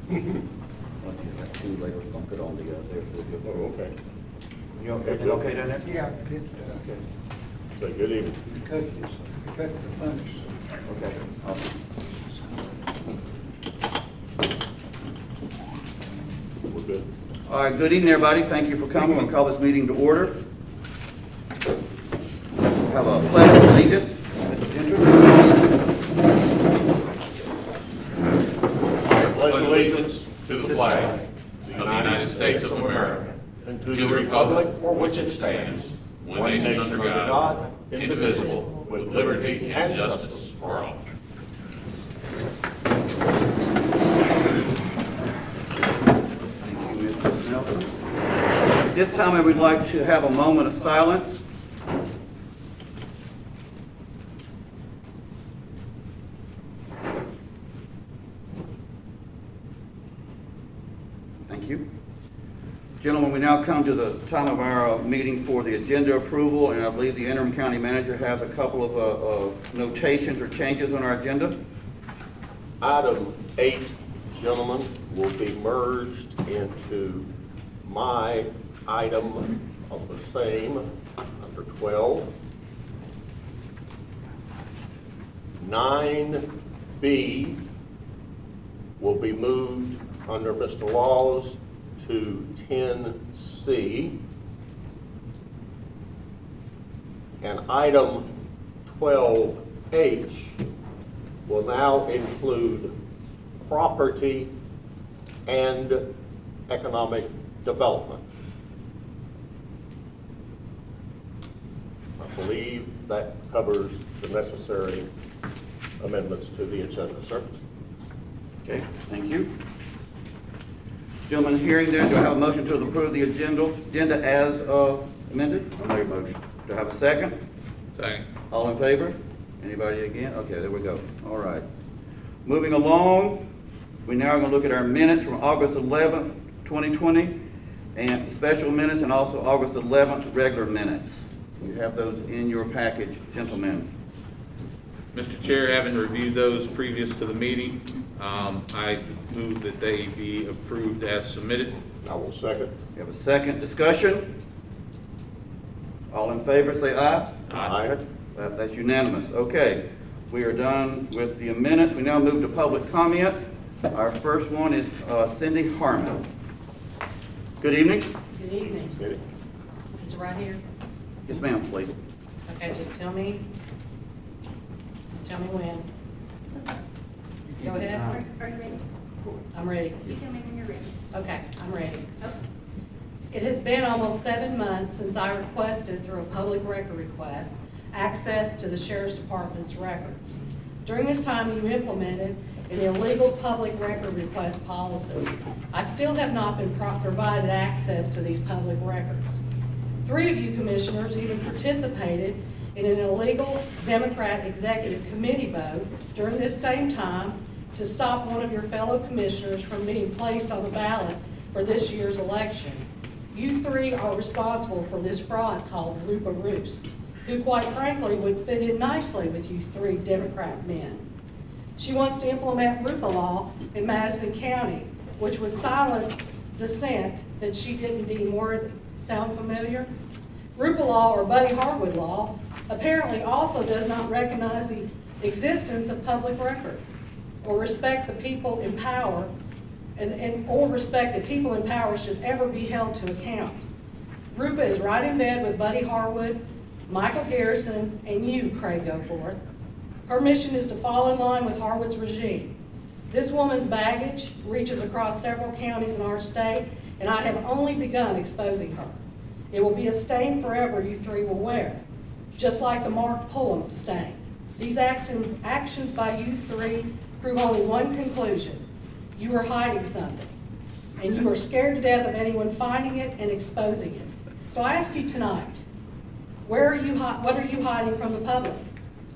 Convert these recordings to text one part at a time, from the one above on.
Two later, don't put on the there. Oh, okay. You everything okay down there? Yeah, Okay. So good evening. cut the funds. Okay, awesome. We're good. All right, good evening, everybody. Thank you for coming. We'll call this meeting to order. Have a pledge of allegiance. Mr. Gentry. Pledge allegiance to the flag of the United States of America and to the republic for which it stands, one nation under God, indivisible, with liberty and justice for all. Thank you, Mr. Nelson. At this time, I would like to have a moment of silence. Thank you. Gentlemen, we now come to the time of our meeting for the agenda approval, and I believe the interim county manager has a couple of notations or changes on our agenda. Item 8, gentlemen, will be merged into my item of the same, under 12. 9B will be moved under Mr. Laws to 10C. And item 12H will now include property and economic development. I believe that covers the necessary amendments to the agenda, sir. Okay, thank you. Gentlemen, hearing there, do I have a motion to approve the agenda as amended? I know your motion. Do I have a second? Second. All in favor? Anybody again? Okay, there we go. All right. Moving along, we now are going to look at our minutes from August 11th, 2020, and special minutes, and also August 11th regular minutes. You have those in your package, gentlemen. Mr. Chair, having reviewed those previous to the meeting, I move that they be approved as submitted. I will second. We have a second discussion. All in favor, say aye. Aye. That's unanimous. Okay, we are done with the minutes. We now move to public comment. Our first one is Cindy Harmon. Good evening. Good evening. Ready? Is it right here? Yes, ma'am, please. Okay, just tell me when. Go ahead. Are you ready? I'm ready. You tell me when you're ready. Okay, I'm ready. Okay. It has been almost 7 months since I requested, through a public record request, access to the Sheriff's Department's records. During this time, you implemented an illegal public record request policy. I still have not been provided access to these public records. 3 of you commissioners even participated in an illegal Democrat executive committee vote during this same time to stop one of your fellow commissioners from being placed on the ballot for this year's election. You 3 are responsible for this fraud called Rupa Roos, who quite frankly would fit in nicely with you 3 Democrat men. She wants to implement Rupa law in Madison County, which would silence dissent that she didn't deem worthy. Sound familiar? Rupa law, or Buddy Harwood law, apparently also does not recognize the existence of public record or respect the people in power or respect that people in power should ever be held to account. Rupa is right in bed with Buddy Harwood, Michael Garrison, and you, Craig Goforth. Her mission is to fall in line with Harwood's regime. This woman's baggage reaches across several counties in our state, and I have only begun exposing her. It will be a stain forever you 3 will wear, just like the Mark Pullum stain. These actions by you 3 prove only one conclusion. You are hiding something, and you are scared to death of anyone finding it and exposing it. So I ask you tonight, what are you hiding from the public?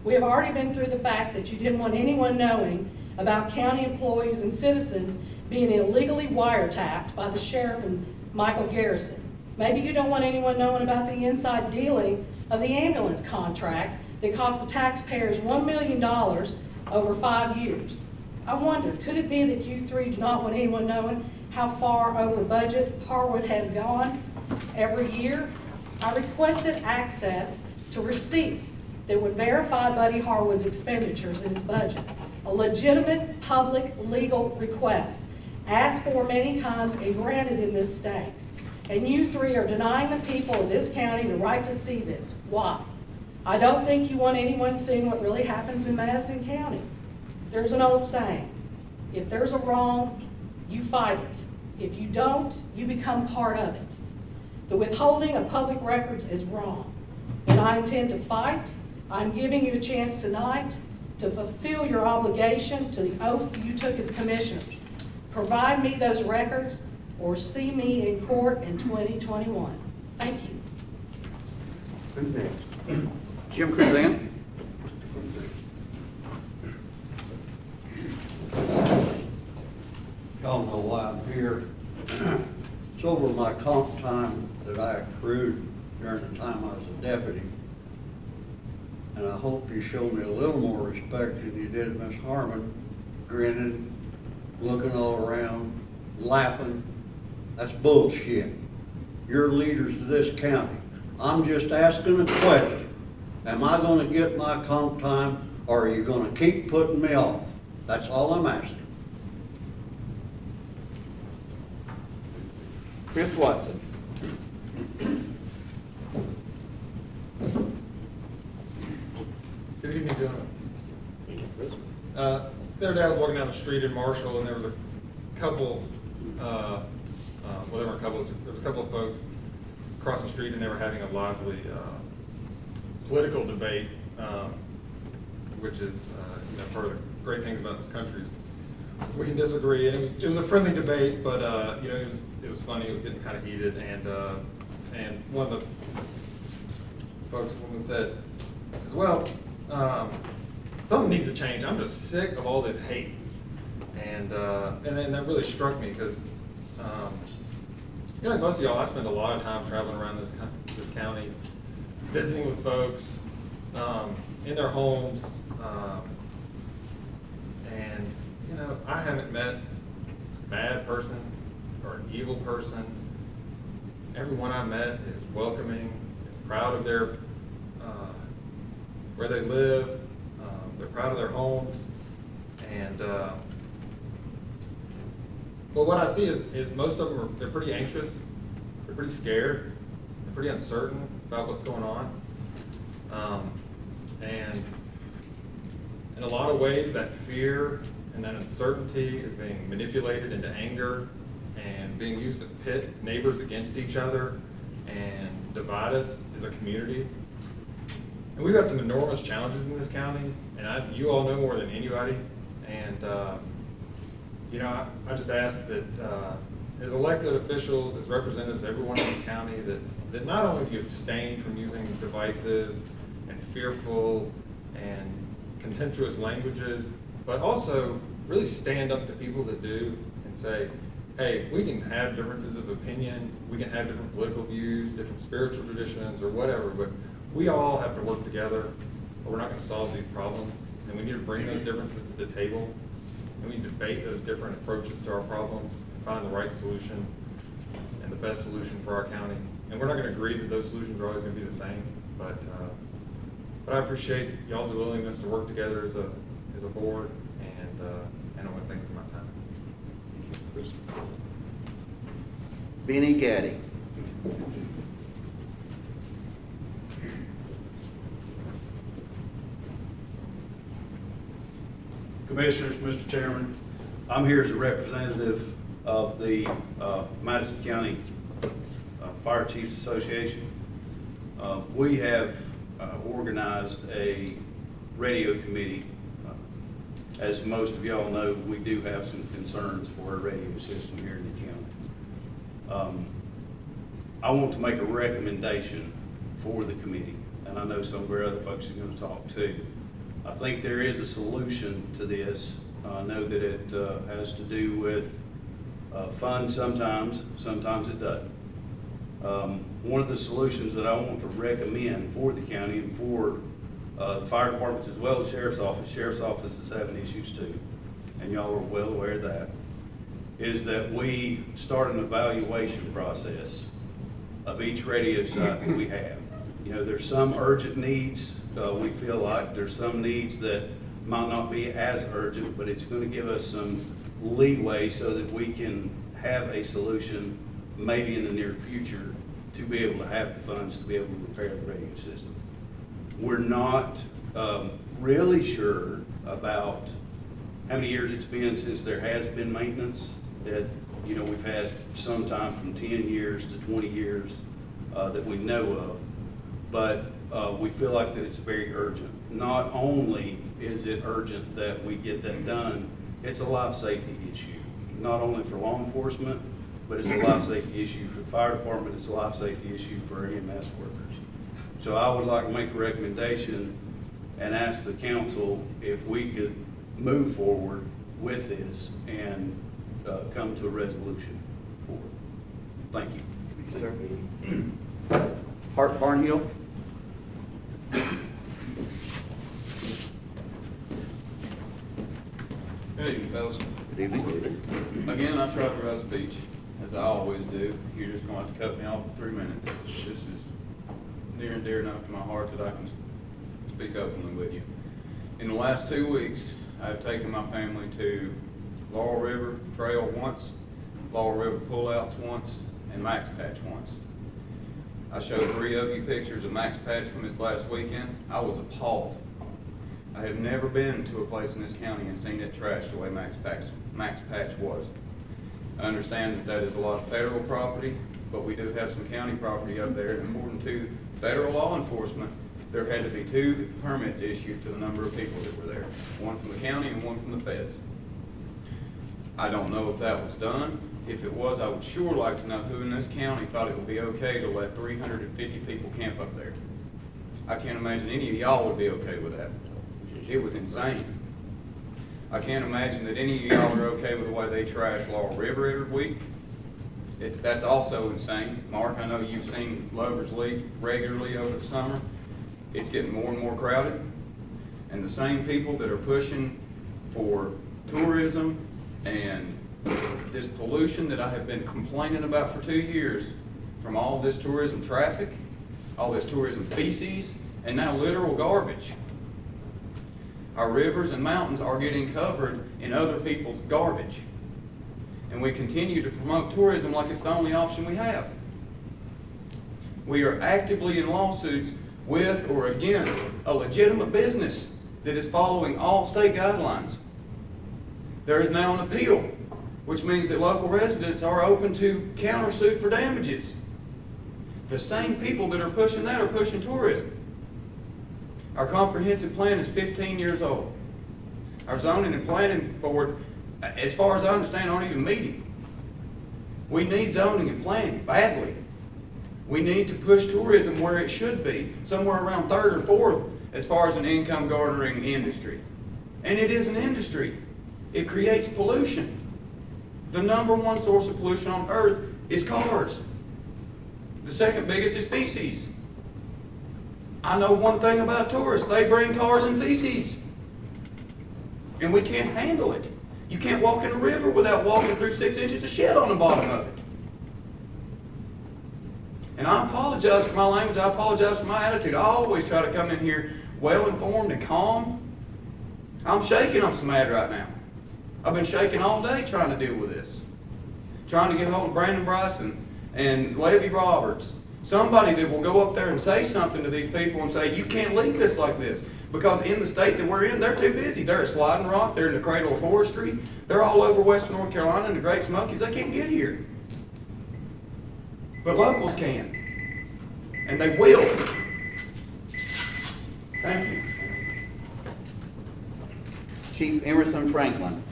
We have already been through the fact that you didn't want anyone knowing about county employees and citizens being illegally wiretapped by the sheriff and Michael Garrison. Maybe you don't want anyone knowing about the inside dealing of the ambulance contract that cost the taxpayers $1 million over 5 years. I wonder, could it be that you three do not want anyone knowing how far over budget Harwood has gone every year? I requested access to receipts that would verify Buddy Harwood's expenditures in his budget. A legitimate public legal request, asked for many times and granted in this state. And you three are denying the people of this county the right to see this. Why? I don't think you want anyone seeing what really happens in Madison County. There's an old saying, if there's a wrong, you fight it. If you don't, you become part of it. The withholding of public records is wrong. And I intend to fight. I'm giving you a chance tonight to fulfill your obligation to the oath you took as commissioners. Provide me those records or see me in court in 2021. Thank you. Who's next? Jim Cruzan? Y'all know why I'm here. It's over my comp time that I accrued during the time I was a deputy. And I hope you show me a little more respect than you did Miss Harmon, grinning, looking all around, laughing. That's bullshit. You're leaders of this county. I'm just asking a question. Am I gonna get my comp time, or are you gonna keep putting me off? That's all I'm asking. Chris Watson? Good evening, gentlemen. The other day I was walking down the street in Marshall, and there was a couple, well, there weren't couples, there was a couple of folks crossing the street, and they were having a lively political debate, which is, part of the great things about this country. We can disagree, and it was a friendly debate, but it was funny. It was getting kind of heated, and one of the folks, woman said, well, something needs to change. I'm just sick of all this hate, and then that really struck me because, like most of y'all, I spend a lot of time traveling around this county, visiting with folks in their homes, and I haven't met a bad person or an evil person. Everyone I met is welcoming, proud of their where they live. They're proud of their homes, and but what I see is most of them they're pretty anxious, they're pretty scared, they're pretty uncertain about what's going on, and in a lot of ways that fear and that uncertainty is being manipulated into anger and being used to pit neighbors against each other and divide us as a community. And we've got some enormous challenges in this county, and you all know more than anybody. And I just ask that as elected officials, as representatives, everyone in this county, that not only do you abstain from using divisive and fearful and contemptuous languages, but also really stand up to people that do and say, hey, we can have differences of opinion, we can have different political views, different spiritual traditions, or whatever, but we all have to work together, or we're not going to solve these problems. And we need to bring those differences to the table, and we need to debate those different approaches to our problems, and find the right solution and the best solution for our county. And we're not going to agree that those solutions are always going to be the same, but I appreciate y'all's willingness to work together as a board, and I want to thank you for my time. Benny Gaddy? Commissioners, Mr. Chairman, I'm here as a representative of the Madison County Fire Chiefs Association. We have organized a radio committee. As most of y'all know, we do have some concerns for our radio system here in the county. I want to make a recommendation for the committee, and I know some of our other folks are going to talk too. I think there is a solution to this. I know that it has to do with funds sometimes it doesn't. One of the solutions that I want to recommend for the county and for the fire departments as well as sheriff's office is having issues too. and y'all are well aware of that, is that we start an evaluation process of each radio site that we have. You know, there's some urgent needs, we feel like, there's some needs that might not be as urgent, but it's gonna give us some leeway so that we can have a solution maybe in the near future to be able to have the funds to be able to repair the radio system. We're not really sure about how many years it's been since there has been maintenance. That, you know, we've had some time from 10 years to 20 years that we know of, but we feel like that it's very urgent. Not only is it urgent that we get that done, it's a life safety issue, not only for law enforcement, but it's a life safety issue for the fire department, it's a life safety issue for EMS workers. So I would like to make a recommendation and ask the council if we could move forward with this and come to a resolution for it. Thank you. Sir. Hart Barnhill? Good evening, fellas. Good evening. Again, I tried to write a speech, as I always do. You're just going to have to cut me off in 3 minutes. This is near and dear enough to my heart that I can speak openly with you. In the last 2 weeks, I've taken my family to Laurel River Trail once, Laurel River Pullouts once, and Max Patch once. I showed 3 of you pictures of Max Patch from this last weekend. I was appalled. I have never been to a place in this county and seen it trashed the way Max Patch was. I understand that that is a lot of federal property, but we do have some county property up there, and according to federal law enforcement, there had to be 2 permits issued for the number of people that were there, one from the county and one from the feds. I don't know if that was done. If it was, I would sure like to know who in this county thought it would be okay to let 350 people camp up there. I can't imagine any of y'all would be okay with that. It was insane. I can't imagine that any of y'all are okay with the way they trash Laurel River every week. That's also insane. Mark, I know you've seen Lover's Leak regularly over the summer. It's getting more and more crowded. And the same people that are pushing for tourism and this pollution that I have been complaining about for 2 years, from all this tourism traffic, all this tourism feces, and now literal garbage. Our rivers and mountains are getting covered in other people's garbage. And we continue to promote tourism like it's the only option we have. We are actively in lawsuits with or against a legitimate business that is following all state guidelines. There is now an appeal, which means that local residents are open to countersuit for damages. The same people that are pushing that are pushing tourism. Our comprehensive plan is 15 years old. Our zoning and planning board, as far as I understand, aren't even meeting. We need zoning and planning badly. We need to push tourism where it should be, somewhere around 3rd or 4th as far as an income garnering industry. And it is an industry. It creates pollution. The #1 source of pollution on earth is cars. The second biggest is feces. I know one thing about tourists, they bring cars and feces. And we can't handle it. You can't walk in a river without walking through 6 inches of shit on the bottom of it. And I apologize for my language, I apologize for my attitude. I always try to come in here well-informed and calm. I'm shaking, I'm so mad right now. I've been shaking all day trying to deal with this. Trying to get hold of Brandon Bryson and Levy Roberts. Somebody that will go up there and say something to these people and say, you can't leave this like this. Because in the state that we're in, they're too busy. They're at Sliding Rock, they're in the cradle of forestry. They're all over western North Carolina and the Great Smokies. They can't get here. But locals can. And they will. Thank you. Chief Emerson Franklin.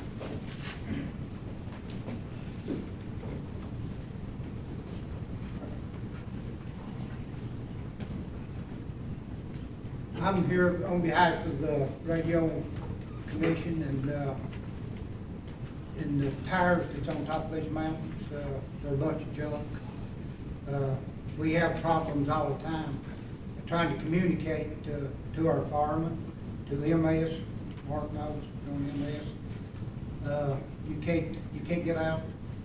I'm here on behalf of the radio commission and the tires that's on top of these mountains, they're a bunch of junk. We have problems all the time trying to communicate to our firemen, to MS, Mark knows on MS, You can't get out.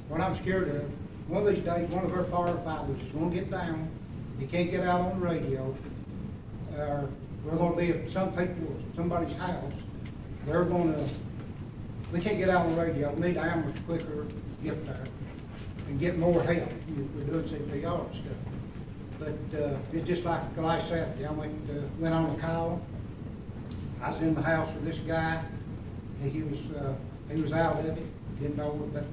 What I'm scared of, one of these days, one of our firefighters is gonna get down, he can't get out on the radio. We're gonna be at somebody's house, we can't get out on the radio, we need ambulance quicker, get there, and get more help. We're doing CPR and stuff. But, it's just like last Saturday, I went on a call. I was in the house with this guy, and he was out of it, didn't know it, but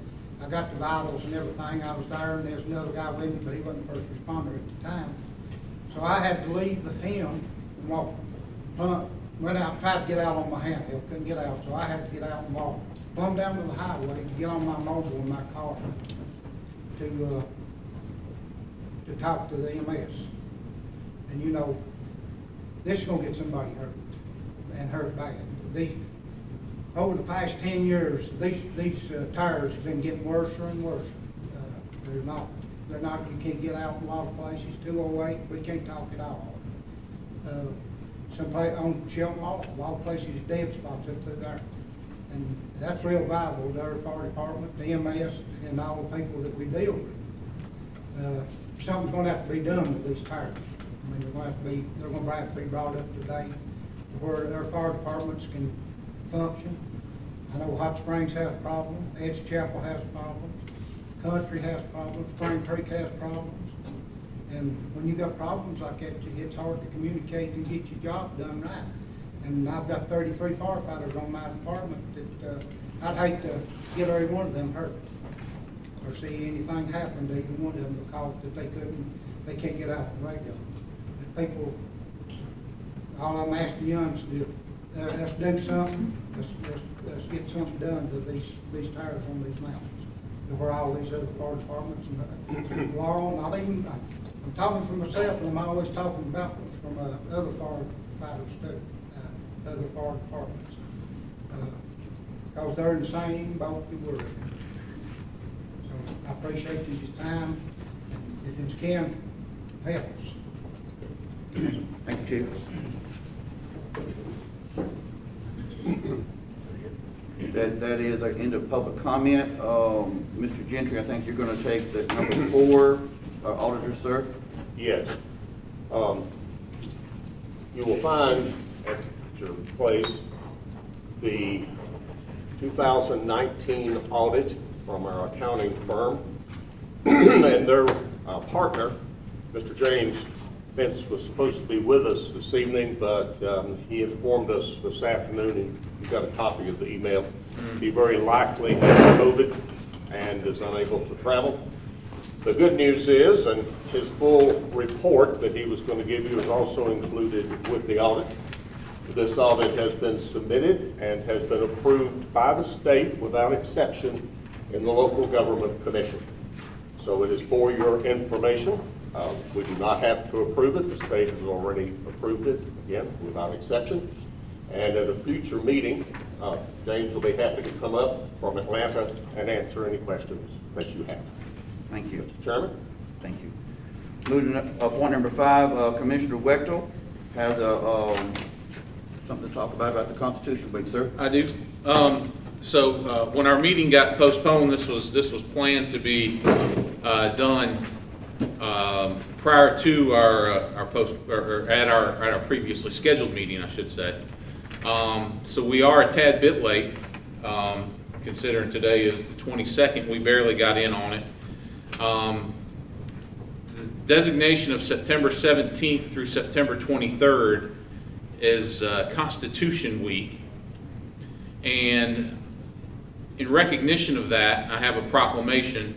I got the vitals and everything, I was there, and there's another guy with me, but he wasn't first responder at the time. So I had to leave him and walk, went out, tried to get out on my handheld, couldn't get out, so I had to get out and walk. Plumb down to the highway to get on my mobile in my car to talk to the EMS. And you know, this is gonna get somebody hurt, and hurt bad. Over the past 10 years, these tires have been getting worse and worse. They're not, you can't get out in a lot of places, 208, we can't talk at all. Someplace on Shelton Law, a lot of places, dead spots up through there. And that's real vital to our fire department, the EMS, and all the people that we deal with. Something's gonna have to be done with these tires. I mean, they're gonna have to be brought up to date where our fire departments can function. I know Hot Springs has problems, Edge Chapel has problems, Country has problems, Spring Creek has problems. And when you got problems like that, it's hard to communicate and get your job done right. And I've got 33 firefighters on my department that, I'd hate to get every one of them hurt or see anything happen to even one of them because that they can't get out on the radio. The people, all I'm asking you is to, let's do something, let's get something done to these tires on these mountains. To where all these other fire departments and Laurel, I'm talking for myself, and I'm always talking about from other firefighters too, other fire departments. Because they're in the same boat that we're in. So I appreciate your time. If you can, help us. Thank you, Chief. That is our end of public comment. Mr. Gentry, I think you're gonna take the number 4, auditor, sir. Yes. You will find at your place the 2019 audit from our accounting firm. And their partner, Mr. James Vince, was supposed to be with us this evening, but he informed us this afternoon, and you got a copy of the email. He very likely has COVID and is unable to travel. The good news is, and his full report that he was going to give you is also included with the audit. This audit has been submitted and has been approved by the state without exception in the local government commission. So it is for your information. We do not have to approve it. The state has already approved it, again, without exception. And at a future meeting, James will be happy to come up from Atlanta and answer any questions that you have. Thank you. Mr. Chairman? Thank you. Moving up, point number 5, Commissioner Wechtel has something to talk about the Constitution Week, sir. I do. So when our meeting got postponed, this was planned to be done prior to at our previously scheduled meeting, I should say. So we are a tad bit late, considering today is the 22nd. We barely got in on it. The designation of September 17th through September 23rd is Constitution Week, and in recognition of that, I have a proclamation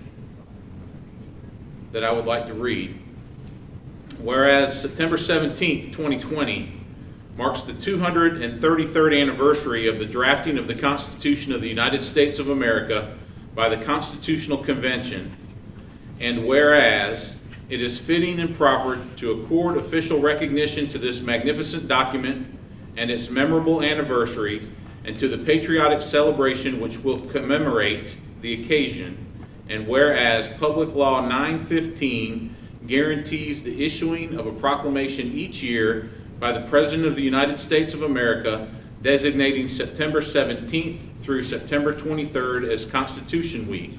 that I would like to read. Whereas September 17th, 2020 marks the 233rd anniversary of the drafting of the Constitution of the United States of America by the Constitutional Convention, and whereas it is fitting and proper to accord official recognition to this magnificent document and its memorable anniversary, and to the patriotic celebration which will commemorate the occasion, and whereas Public Law 915 guarantees the issuing of a proclamation each year by the President of the United States of America designating September 17th through September 23rd as Constitution Week.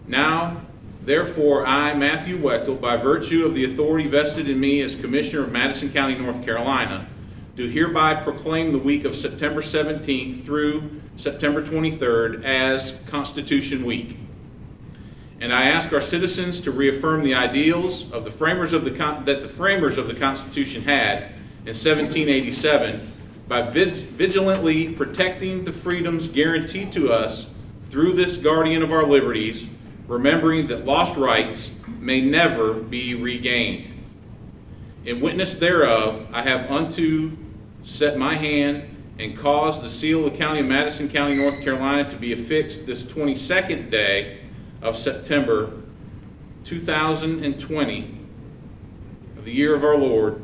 Now, therefore, I, Matthew Wechtel, by virtue of the authority vested in me as Commissioner of Madison County, North Carolina, do hereby proclaim the week of September 17th through September 23rd as Constitution Week. And I ask our citizens to reaffirm the ideals of the framers of that the framers of the Constitution had in 1787 by vigilantly protecting the freedoms guaranteed to us through this guardian of our liberties, remembering that lost rights may never be regained. In witness thereof, I have unto set my hand and caused the seal of the County of Madison County, North Carolina, to be affixed this 22nd day of September 2020 of the year of our Lord.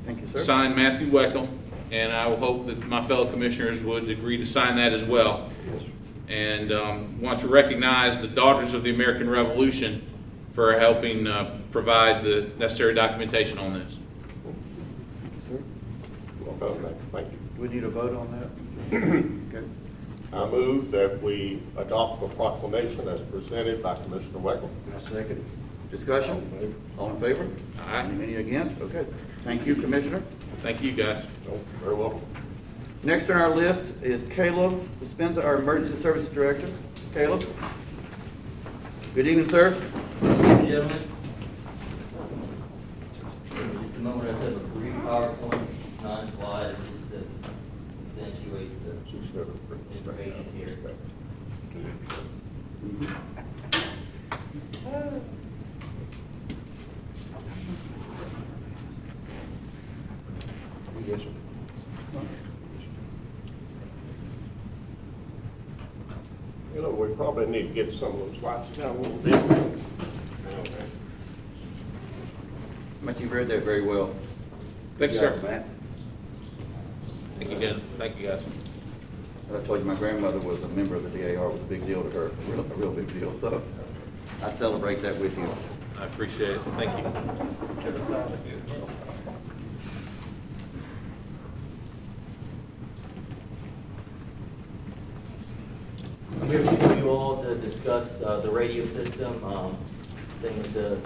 Thank you, sir. Signed, Matthew Wechtel, and I will hope that my fellow commissioners would agree to sign that as well. And want to recognize the Daughters of the American Revolution for helping provide the necessary documentation on this. Sir, Well, thank you. do we need a vote on that? Okay. I move that we adopt the proclamation as presented by Commissioner Weckel. I second. Discussion? All in favor? Aye. Any against? Okay. Thank you, Commissioner. Thank you, guys. Oh, very welcome. Next on our list is Caleb Dispenza, our Emergency Services Director. Caleb? Good evening, sir. Gentlemen, in just a moment, I have a brief PowerPoint, non-slide, just to accentuate the information here. Yes, sir. You know, we probably need to get some of those lights down a little bit. Okay. Matt, you've read that very well. Thank you, Good sir. job, Matt. Thank you again. Thank you, guys. I told you my grandmother was a member of the DAR. It was a big deal to her, a real big deal. So I celebrate that with you. I appreciate it. Thank you. I'm here with you all to discuss the radio system, things the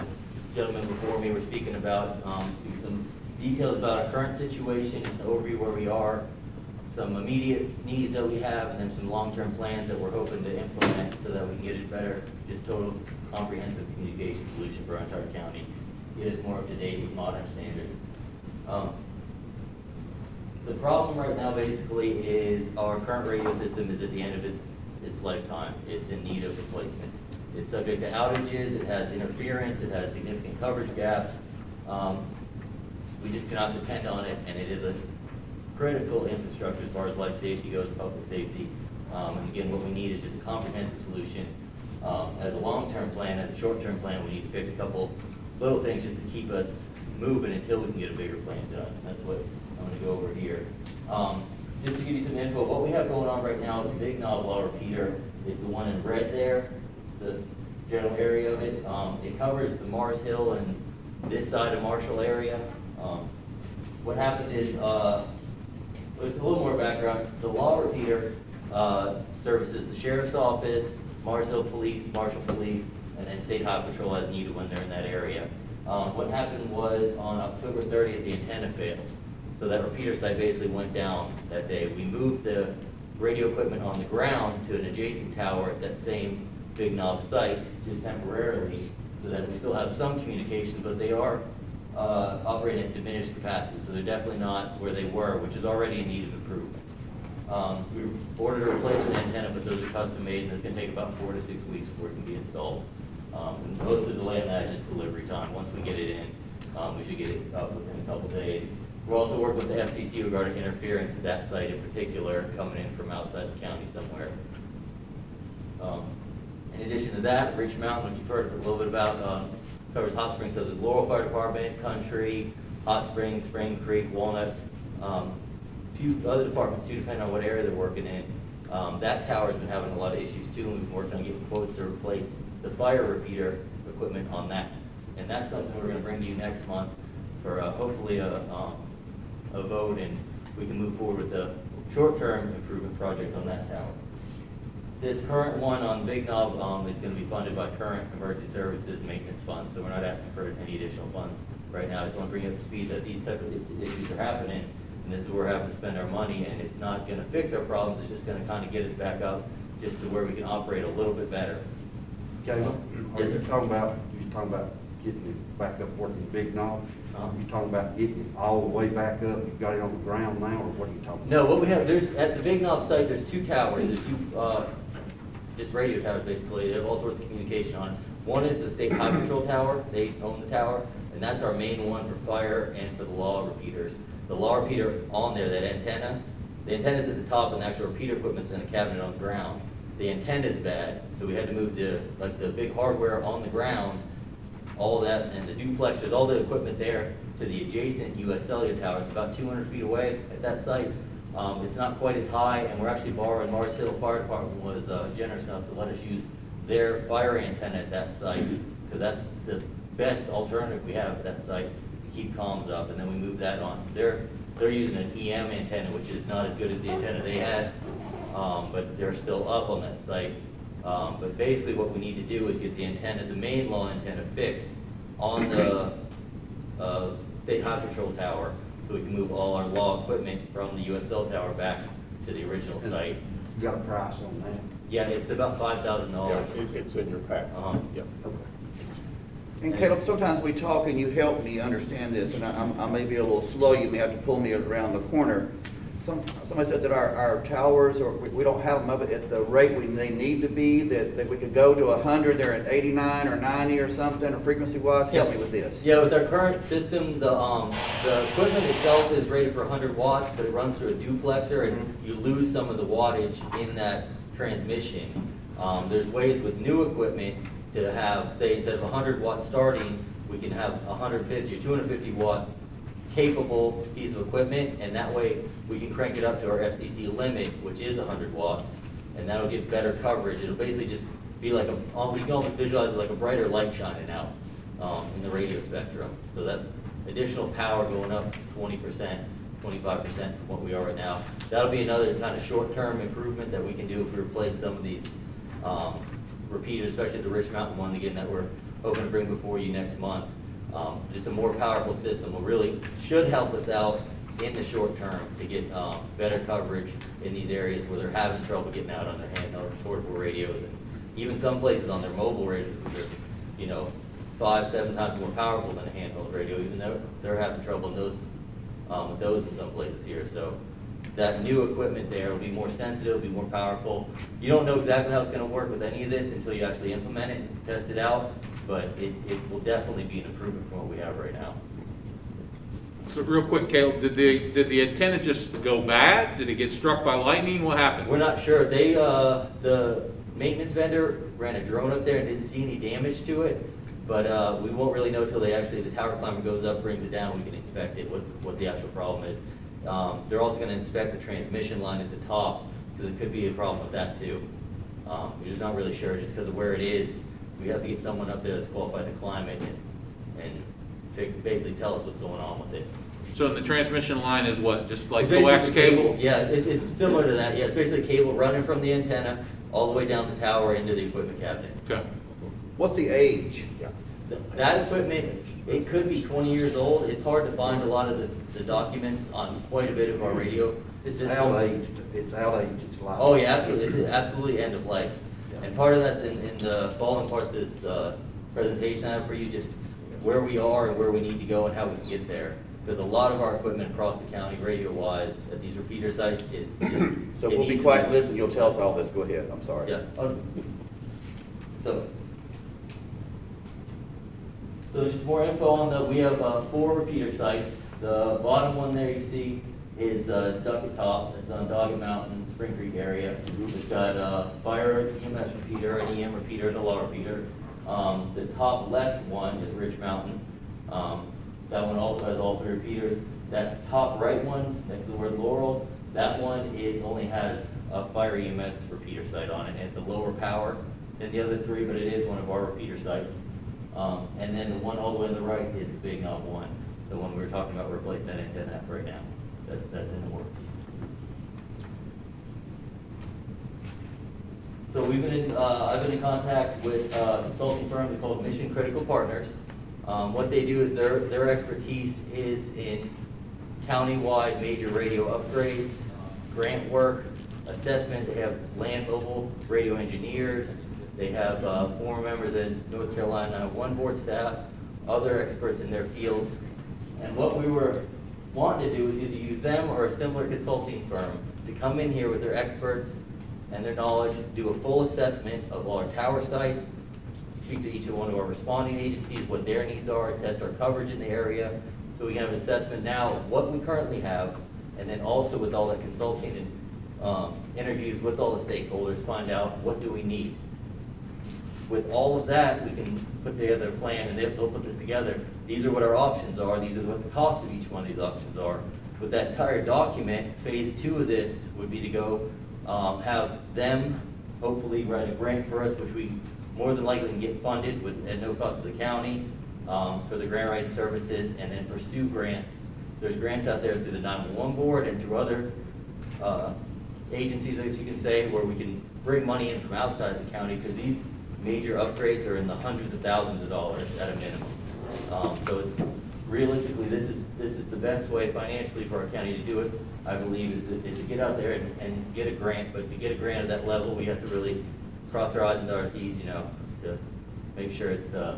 gentlemen before me were speaking about, speak some details about our current situation, just an overview where we are, some immediate needs that we have, and then some long-term plans that we're hoping to implement so that we can get a better, just total comprehensive communication solution for our entire county. It is more up to date with modern standards. The problem right now basically is our current radio system is at the end of its lifetime. It's in need of replacement. It's subject to outages, it has interference, it has significant coverage gaps. We just cannot depend on it, and it is a critical infrastructure as far as life safety goes, public safety. And again, what we need is just a comprehensive solution. As a long-term plan, as a short-term plan, we need to fix a couple little things just to keep us moving until we can get a bigger plan done. That's what I'm gonna go over here. Just to give you some info, what we have going on right now, the big knob wall repeater is the one in red there. It's the general area of it. It covers the Mars Hill and this side of Marshall area. What happened is, it's a little more background. The wall repeater services the Sheriff's Office, Mars Hill Police, Marshall Police, and then State Highway Patrol as needed when they're in that area. What happened was on October 30th, the antenna failed. So that repeater site basically went down that day. We moved the radio equipment on the ground to an adjacent tower at that same big knob site, just temporarily, so that we still have some communication, but they are operating at diminished capacity, so they're definitely not where they were, which is already in need of improvement. We ordered a replacement antenna, but those are custom made, and it's gonna take about 4 to 6 weeks before it can be installed. And most of the delay in that is just delivery time. Once we get it in, we should get it up within a couple days. We're also working with the FCC regarding interference at that site in particular, coming in from outside the county somewhere. In addition to that, Rich Mountain, which you've heard a little bit about, covers Hot Springs, so the Laurel Fire Department, Country, Hot Springs, Spring Creek, Walnut, a few other departments too, depending on what area they're working in. That tower's been having a lot of issues too, and we've been working on getting quotes to replace the fire repeater equipment on that. And that's something we're gonna bring to you next month for hopefully a vote, and we can move forward with the short-term improvement project on that tower. This current one on Big Knob is going to be funded by current emergency services maintenance funds, so we're not asking for any additional funds right now. I just want to bring you up to speed that these type of issues are happening, and this is where we're having to spend our money, and it's not going to fix our problems, it's just going to kind of get us back up just to where we can operate a little bit better. Caleb, are Yes, you sir. talking about getting it back up working Big Knob? You talking about getting it all the way back up, you got it on the ground now, or what are you talking about? No, what we have, at the Big Knob site, there's two towers, there's two, just radio towers basically, they have all sorts of communication on. One is the state highway patrol tower, they own the tower, and that's our main one for fire and for the law repeaters. The law repeater on there, that antenna, the antenna's at the top and the actual repeater equipment's in a cabinet on the ground. The antenna's bad, so we had to move the big hardware on the ground, all that, and the duplexers, all the equipment there to the adjacent US Cellular tower. It's about 200 feet away at that site. It's not quite as high, and we're actually borrowing, Mars Hill Fire Department was generous enough to let us use their fire antenna at that site, because that's the best alternative we have at that site to keep comms up, and then we move that on. They're using an EM antenna, which is not as good as the antenna they had, but they're still up on that site. But basically what we need to do is get the antenna, the main law antenna fixed on the State Highway Patrol tower, so we can move all our law equipment from the USL tower back to the original site. You got a price on that? Yeah, it's about $5,000. Yeah, it's in your pack. Yep. Okay. And Caleb, sometimes we talk and you help me understand this, and I may be a little slow, you may have to pull me around the corner. Somebody said that our towers, or we don't have them up at the rate they need to be, that we could go to 100, they're at 89 or 90 or something, or frequency-wise, help me with this. Yeah, with our current system, the equipment itself is rated for 100 watts, but it runs through a duplexer, and you lose some of the wattage in that transmission. There's ways with new equipment to have, say, instead of 100 watts starting, we can have 150 or 250 watt capable piece of equipment, and that way we can crank it up to our FCC limit, which is 100 watts, and that'll get better coverage. It'll basically just be like you can almost visualize it like a brighter light shining out in the radio spectrum. So that additional power going up 20%, 25% from what we are right now. That'll be another kind of short-term improvement that we can do if we replace some of these repeaters, especially the Rich Mountain one again that we're hoping to bring before you next month. Just a more powerful system will really should help us out in the short term to get better coverage in these areas where they're having trouble getting out on their handheld portable radios, and even some places on their mobile radios, which are 5-7 times more powerful than a handheld radio, even though they're having trouble in those with those in some places here. So that new equipment there will be more sensitive, will be more powerful. You don't know exactly how it's going to work with any of this until you actually implement it and test it out, but it will definitely be an improvement from what we have right now. So real quick, Caleb, did the antenna just go bad? Did it get struck by lightning? What happened? We're not sure. They, the maintenance vendor ran a drone up there and didn't see any damage to it, but we won't really know till the tower climber goes up, brings it down, we can inspect it, what the actual problem is. They're also gonna inspect the transmission line at the top, because it could be a problem with that too. We're just not really sure, just because of where it is. We have to get someone up there that's qualified to climb it and basically tell us what's going on with it. So the transmission line is what, just like It's basically coax cable? Yeah, it's similar to that. Yeah, it's basically cable running from the antenna all the way down the tower into the equipment cabinet. Okay. What's the age? That equipment, it could be 20 years old. It's hard to find a lot of the documents on quite a bit of our radio. It's outaged, it's life. Oh, yeah, absolutely. It's absolutely end of life. And part of that's in the following parts of this presentation I have for you, just where we are and where we need to go and how we can get there. Because a lot of our equipment across the county, radio-wise, at these repeater sites is just... So we'll be quiet and listen, you'll tell us all this, go ahead, I'm sorry. Yeah. So just more info on we have 4 repeater sites. The bottom one there you see is Ducket Top. It's on Doggett Mountain, Spring Creek area. It's got a fire EMS repeater, an EM repeater, and a law repeater. The top left one is Rich Mountain. That one also has all 3 repeaters. That top right one, next to the word Laurel, that one, it only has a fire EMS repeater site on it, and it's a lower power than the other 3, but it is one of our repeater sites. And then the one all the way on the right is the Big Knob one, the one we were talking about replacing that antenna right now. That's in the works. So I've been in contact with a consulting firm called Mission Critical Partners. What they do is their expertise is in countywide major radio upgrades, grant work, assessment. They have land mobile radio engineers. They have former members of North Carolina 901 board staff, other experts in their fields. And what we were wanting to do is either use them or a similar consulting firm to come in here with their experts and their knowledge, do a full assessment of all our tower sites, speak to each one of our responding agencies, what their needs are, test our coverage in the area, so we can have an assessment now of what we currently have, and then also with all that consulting and interviews with all the stakeholders, find out what do we need. With all of that, we can put together a plan, and they'll put this together. These are what our options are, these are what the costs of each one of these options are. With that entire document, phase 2 of this would be to go have them hopefully write a grant for us, which we more than likely can get funded at no cost to the county for the grant writing services, and then pursue grants. There's grants out there through the 911 board and through other agencies, as you can say, where we can bring money in from outside the county, because these major upgrades are in the hundreds of thousands of dollars at a minimum. So it's realistically, this is the best way financially for our county to do it, I believe, is to get out there and get a grant. But to get a grant at that level, we have to really cross our I's and dot our T's, to make sure it's, or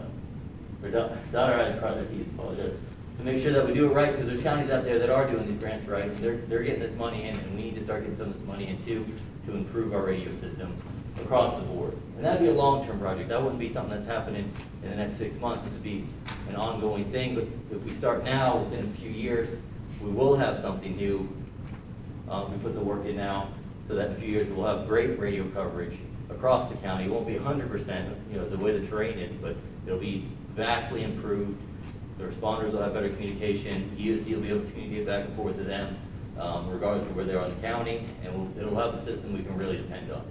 dot our I's and cross our T's, apologize. To make sure that we do it right, because there's counties out there that are doing these grants right, and they're getting this money in, and we need to start getting some of this money in too, to improve our radio system across the board. And that'd be a long-term project. That wouldn't be something that's happening in the next 6 months. This would be an ongoing thing. But if we start now, within a few years, we will have something new. We put the work in now, so that in a few years we'll have great radio coverage across the county. It won't be 100%, the way the terrain is, but it'll be vastly improved. The responders will have better communication. EOC will be able to communicate back and forth to them, regardless of where they are in the county, and it'll have a system we can really depend on.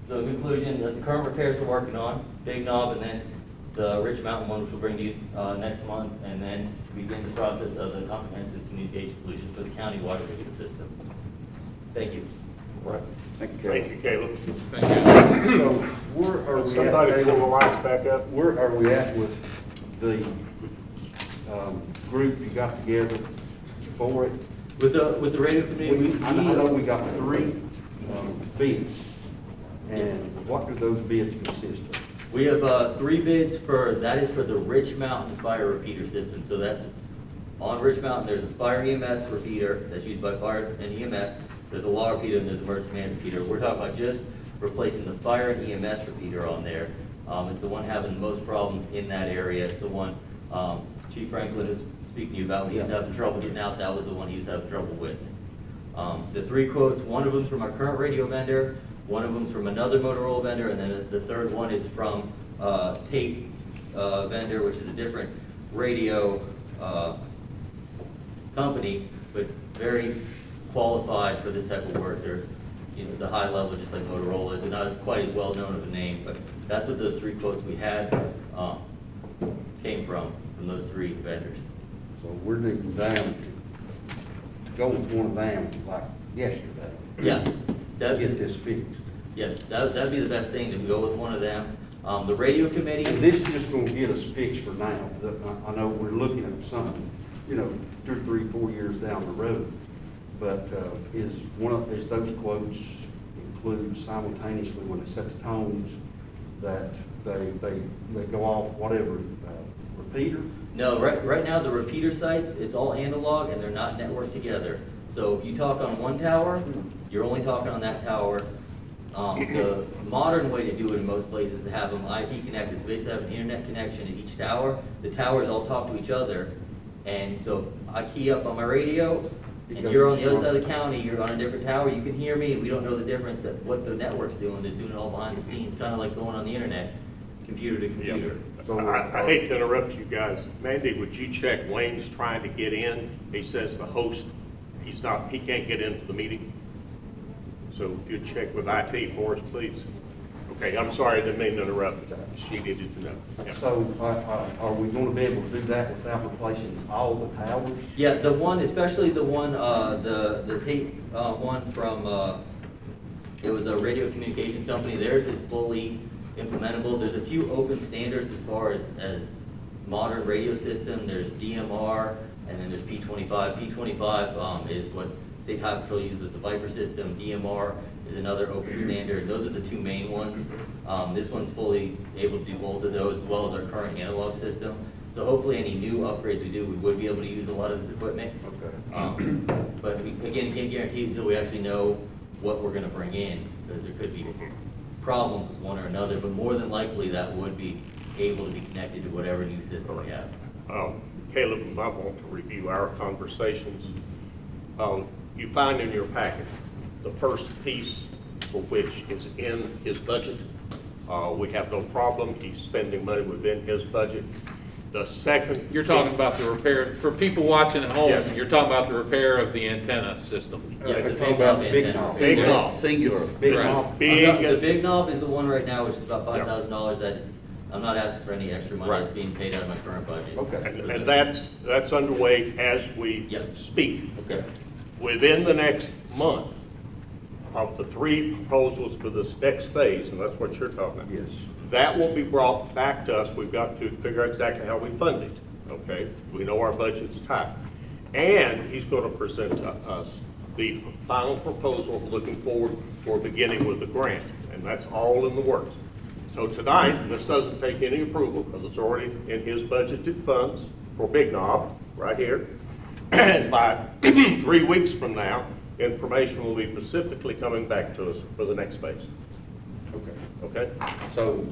So in conclusion, the current repairs we're working on, Big Knob, and then the Rich Mountain one, which we'll bring to you next month, and then begin the process of the comprehensive communication solution for the county-wide radio system. Thank you. All right. Thank you, Caleb. Thank you, Caleb. Thank you. So where are we at? Somebody pull the Caleb? lights back up. Where are we at with the group you got together for it? With the radio committee, I know we got 3 bids, and what do those bids consist of? we have 3 bids that is for the Rich Mountain fire repeater system. So that's on Rich Mountain. There's a fire EMS repeater that's used by fire and EMS. There's a law repeater and there's an emergency man repeater. We're talking about just replacing the fire and EMS repeater on there. It's the one having the most problems in that area. It's the one Chief Franklin is speaking to you about. When he was having trouble getting out, that was the one he was having trouble with. The 3 quotes, one of them's from our current radio vendor, one of them's from another Motorola vendor, and then the third one is from tape vendor, which is a different radio company, but very qualified for this type of work. They're the high level, just like Motorola is. They're not quite as well known of a name, but that's what those 3 quotes we had came from those 3 vendors. So we're digging down, go with one of them like yesterday. Yeah, To get this fixed. yes, that'd be the best thing, to go with one of them. The radio committee. And this is just gonna get us fixed for now. I know we're looking at something, 2, 3, 4 years down the road. But is those quotes include simultaneously when they set the tones that they go off whatever repeater? No, right now, the repeater sites, it's all analog and they're not networked together. So if you talk on one tower, you're only talking on that tower. The modern way to do it in most places is to have them IP connected. So basically have an internet connection at each tower. The towers all talk to each other. And so I key up on my radio, and you're on the other side of the county, you're on a different tower, you can hear me, and we don't know the difference that what the network's doing. It's doing it all behind the scenes, kind of like going on the internet, computer to computer. So I hate to interrupt you guys. Mandy, would you check Wayne's trying to get in? He says the host, he can't get into the meeting. So if you'd check with IT for us, please. Okay, I'm sorry, I didn't mean to interrupt. She needed to know. Yeah. So are we gonna be able to do that without replacing all the towers? Yeah, the one, especially the one, the tape one from It was a radio communication company. Theirs is fully implementable. There's a few open standards as far as modern radio system. There's DMR, and then there's P25. P25 is what State Highway Patrol uses with the Viper system. DMR is another open standard. Those are the two main ones. This one's fully able to do both of those, as well as our current analog system. So hopefully any new upgrades we do, we would be able to use a lot of this equipment. Okay. But we, again, can't guarantee until we actually know what we're gonna bring in, because there could be problems with one or another, but more than likely that would be able to be connected to whatever new system we have. Caleb and I want to review our conversations. You find in your packet the first piece for which is in his budget. We have no problem, he's spending money within his budget. The second. You're talking about the repair, for people watching at home, Yes. you're talking about the repair of the antenna system. Yeah, the talking big about knob the big antenna. knob. Big knob. Singular, big Right. knob. Big. The big knob is the one right now, which is about $5,000. That is, I'm not asking for any extra money. Right. It's being paid out of my current budget. Okay. And that's underway as we Yep. speak. Yes. Within the next month, of the 3 proposals for this next phase, and that's what you're talking about. Yes. That will be brought back to us. We've got to figure out exactly how we fund it, okay? We know our budget's tight. And he's going to present to us the final proposal, looking forward for beginning with the grant, and that's all in the works. So tonight, this doesn't take any approval, because it's already in his budgeted funds for Big Knob, right here. And by 3 weeks from now, information will be specifically coming back to us for the next phase, Okay. okay? So,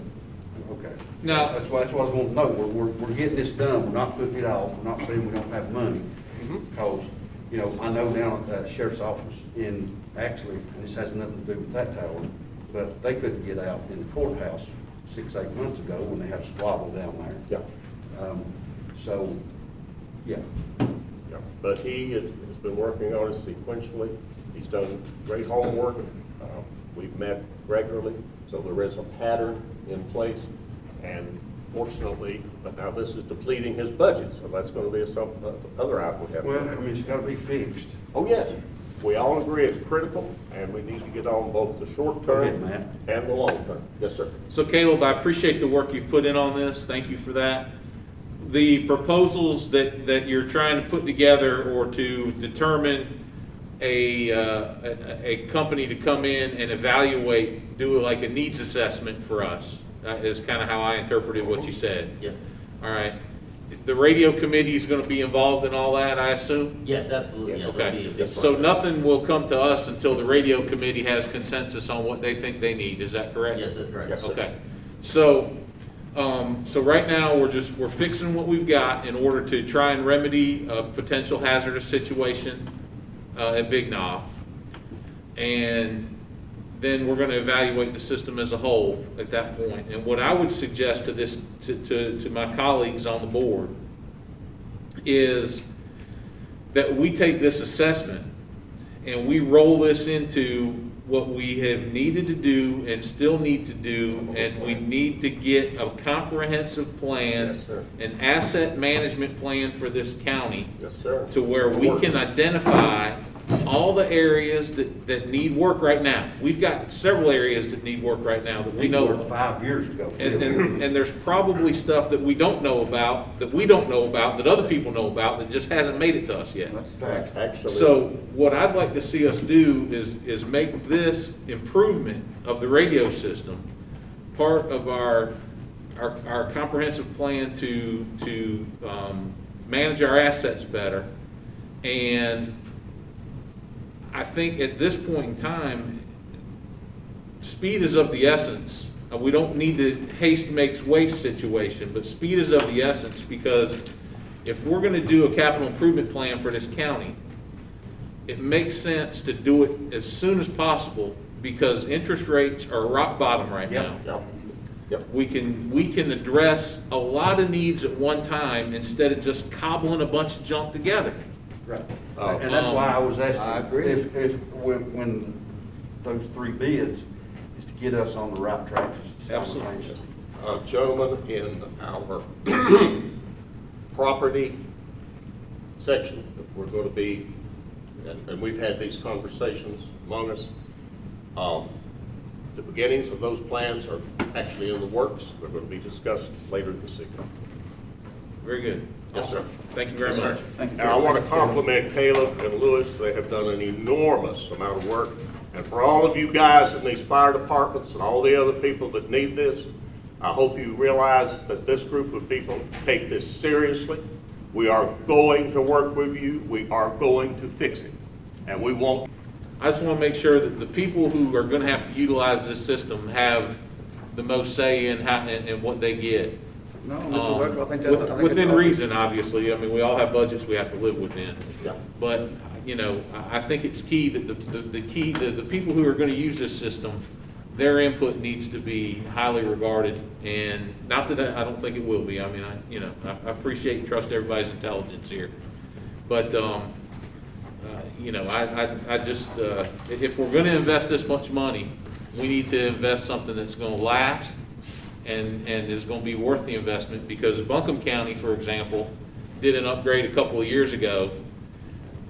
okay. Now- That's what I was wanting to know. We're getting this done. We're not putting it off. We're not saying we don't have money. Because, you know, I know down at the sheriff's office actually, and this has nothing to do with that tower, but they couldn't get out in the courthouse 6-8 months ago when they had a squabble down there. Yeah. So, yeah. Yeah, but he has been working on it sequentially. He's done great homework. We've met regularly, so there is a pattern in place. And fortunately, but now this is depleting his budget, so that's going to be some other item we have. Well, I mean, it's gotta be fixed. Oh, yes. We all agree it's critical, and we need to get on both the short Go term ahead, Matt. and the long term. Yes, sir. So Caleb, I appreciate the work you've put in on this. Thank you for that. The proposals that you're trying to put together or to determine a company to come in and evaluate, do like a needs assessment for us, that is kind of how I interpreted what you said. Yes. All right. The radio committee is going to be involved in all that, I assume? Yes, absolutely. Yeah, that'll be a Okay, big so part. nothing will come to us until the radio committee has consensus on what they think they need, is that correct? Yes, that's correct. Yes, sir. Okay, so right now, we're fixing what we've got in order to try and remedy a potential hazardous situation at Big Knob. And then we're gonna evaluate the system as a whole at that point. And what I would suggest to this, to my colleagues on the board is that we take this assessment and we roll this into what we have needed to do and still need to do, and we need to get a comprehensive plan, Yes, sir. an asset management plan for this county, Yes, sir. to where we can identify all the areas that need work right now. We've got several areas that need work right now that we know worked of. 5 years ago. And there's probably stuff that we don't know about, that other people know about, that just hasn't made it to us yet. That's a fact. Actually. So what I'd like to see us do is make this improvement of the radio system part of our comprehensive plan to manage our assets better. And I think at this point in time, speed is of the essence. We don't need the haste makes waste situation, but speed is of the essence, because if we're gonna do a capital improvement plan for this county, it makes sense to do it as soon as possible, because interest rates are rock bottom right now. Yep, yep. We can address a lot of needs at one time instead of just cobbling a bunch of junk together. Right. And that's why I was asking. I agree. When those 3 bids, is to get us on the right track. Absolutely. Gentlemen, in our property section, we're going to be, and we've had these conversations among us, The beginnings of those plans are actually in the works. They're going to be discussed later this evening. Very good. Yes, sir. Thank you very Yes, sir. much. Thank you. And I want to compliment Caleb and Lewis. They have done an enormous amount of work. And for all of you guys in these fire departments and all the other people that need this, I hope you realize that this group of people take this seriously. We are going to work with you. We are going to fix it. And we won't. I just want to make sure that the people who are going to have to utilize this system have the most say in how, in what they get. No, Mr. Wexler, I think that's. I think Within it's- reason, obviously. I mean, we all have budgets we have to live within. Yeah. But, you know, I think it's key that the people who are going to use this system, their input needs to be highly regarded. And not that I don't think it will be. I mean, I appreciate and trust everybody's intelligence here. But, you know, I just, if we're gonna invest this much money, we need to invest something that's gonna last and is gonna be worth the investment, because Buncombe County, for example, did an upgrade a couple of years ago,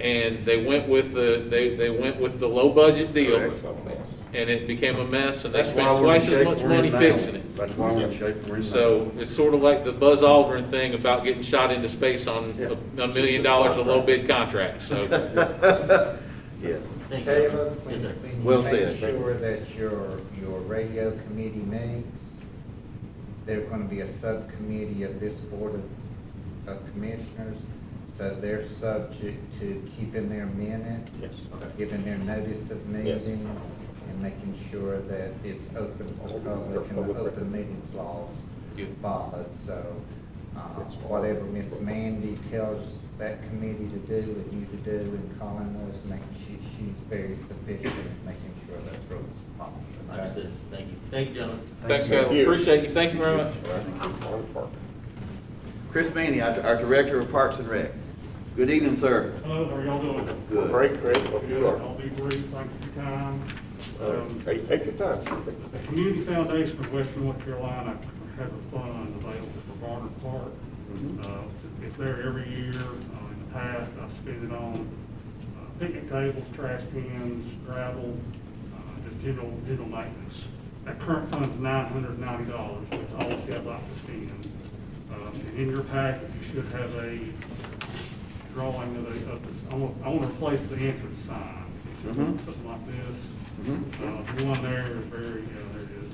and they went with the low budget deal, and it became a mess, and they That's why spent we're in twice as shape much we're in money now. fixing it. That's why we're in shape we're in now. So it's sort of like the Buzz Aldrin thing about getting shot into space on $1 million of low bid contract, so. Yeah. Thank you. Caleb, Yes, sir. when Well you said. make sure that your radio committee meets, there's gonna be a subcommittee of this board of commissioners, so they're subject to keeping their minutes, Yes. Okay. giving their notice of Yes. meetings, and making sure that it's open to the public and the open meetings laws Good. followed. So, whatever Miss Mandy tells that committee to do and you to do and calling those, she's very sufficient in making sure that rules are followed. Okay? Understood. Thank you. Thank you, gentlemen. Thanks, Thank guys. you. Appreciate you. Thank you very much. Chris Meany, our Director of Parks and Rec. Good evening, sir. Hello, how are y'all doing? Good. Great, great. Hope you are. I'll be brief, thanks for your time. Take your time. The Community Foundation of Western North Carolina has a fund available for Barnard Park. It's there every year. In the past, I've spent it on picnic tables, trash cans, gravel, just general maintenance. That current fund's $990, which obviously I'd like to spend. And in your packet, you should have a drawing I want to replace the entrance sign. It should look something like this. The one there is very, there it is.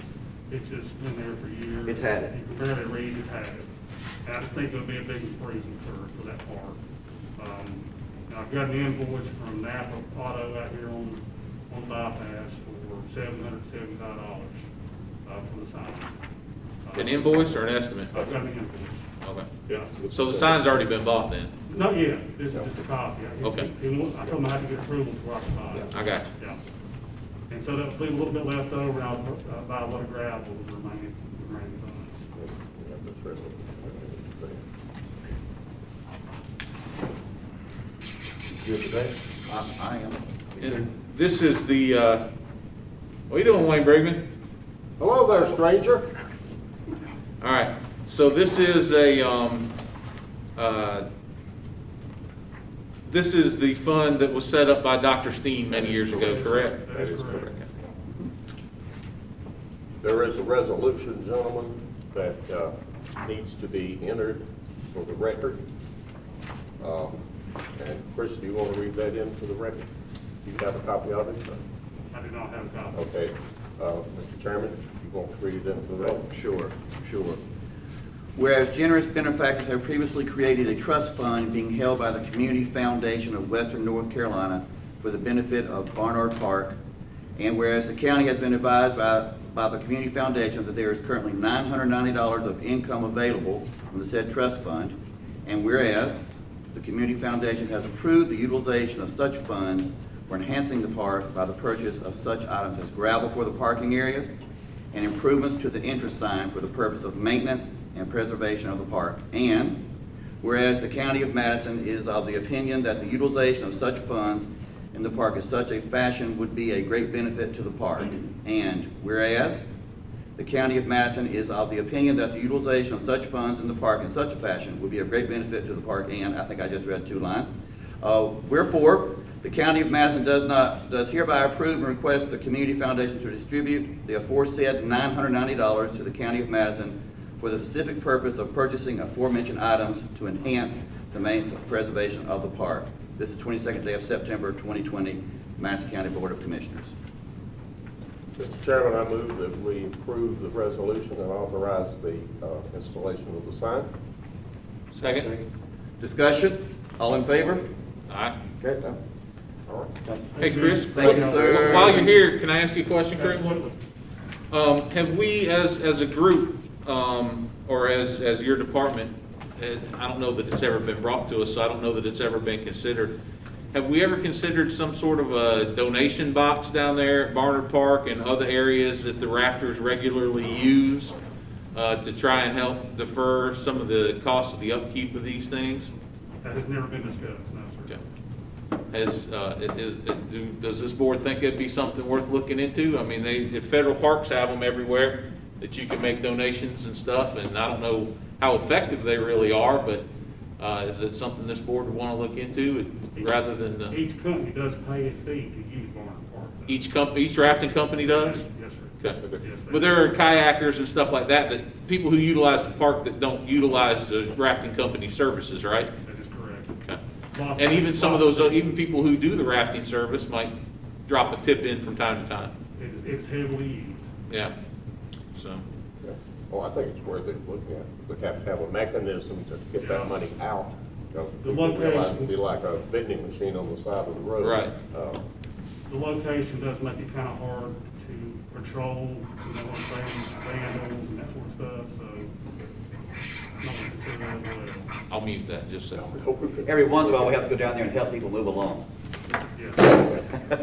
It's just been there for years. It's had it. You can barely read, it's had it. And I just think it'll be a big improvement for that park. And I've got an invoice from Napa Auto out here on bypass for $775 for the sign. An invoice or an estimate? I've got an invoice. Okay. Yeah. So the sign's already been bought then? Not yet, this is just a copy. Okay. I told him I had to get approval before I could buy it. I got you. Yeah. And so that'll leave a little bit left over, and I'll buy a lot of gravel with the remaining funds. Good today? I am. And this is the, what are you doing, Wayne Brigman? Hello there, stranger. All right, so this is this is the fund that was set up by Dr. Steen many years ago, correct? That is correct. There is a resolution, gentlemen, that needs to be entered for the record. And Chris, do you want to read that into the record? Do you have a copy of it? I do not have a copy. Okay. Mr. Chairman, you want to read it into the record? Oh, sure. Whereas generous benefactors have previously created a trust fund being held by the Community Foundation of Western North Carolina for the benefit of Barnard Park, and whereas the county has been advised by the Community Foundation that there is currently $990 of income available from the said trust fund, and whereas the Community Foundation has approved the utilization of such funds for enhancing the park by the purchase of such items as gravel for the parking areas and improvements to the entrance sign for the purpose of maintenance and preservation of the park. And whereas the County of Madison is of the opinion that the utilization of such funds in the park in such a fashion would be a great benefit to the park. And whereas the County of Madison is of the opinion that the utilization of such funds in the park in such a fashion would be a great benefit to the park. And I think I just read 2 lines. Wherefore, the County of Madison does hereby approve and request the Community Foundation to distribute the aforesaid $990 to the County of Madison for the specific purpose of purchasing aforementioned items to enhance the maintenance and preservation of the park. This is the 22nd day of September 2020, Madison County Board of Commissioners. Mr. Chairman, I move that we approve the resolution and authorize the installation of the sign. Second? Discussion? All in favor? All right. Okay. All right. Hey, Chris. Thank you, sir. While you're here, can I ask you a question, Chris? Absolutely. Have we, as a group, or as your department, I don't know that it's ever been brought to us, so I don't know that it's ever been considered. Have we ever considered some sort of a donation box down there at Barnard Park and other areas that the rafters regularly use to try and help defer some of the costs of the upkeep of these things? That has never been discussed, no, sir. Okay. Does this board think it'd be something worth looking into? I mean, the federal parks have them everywhere that you can make donations and stuff, and I don't know how effective they really are, but is it something this board would want to look into rather than? Each company does pay a fee to use Barnard Park. Each rafting company does? Yes, sir. Okay. Yes, they But there are kayakers and stuff like that people who utilize the park that don't utilize the rafting company services, right? That is correct. Okay. And even some of those, even people who do the rafting service might drop a tip in from time to time. It's heavily used. Yeah, so. Yeah. Well, I think it's worth it looking at. We have to have a mechanism to get that money out. You know, The people realize location. it'd be like a vending machine on the side of the road. Right. The location does make it kind of hard to patrol, you know what I'm saying, vandals and that sort of stuff, so. I don't consider that as well. I'll mute that just so. Every once in a while, we have to go down there and help people move along. Yes. But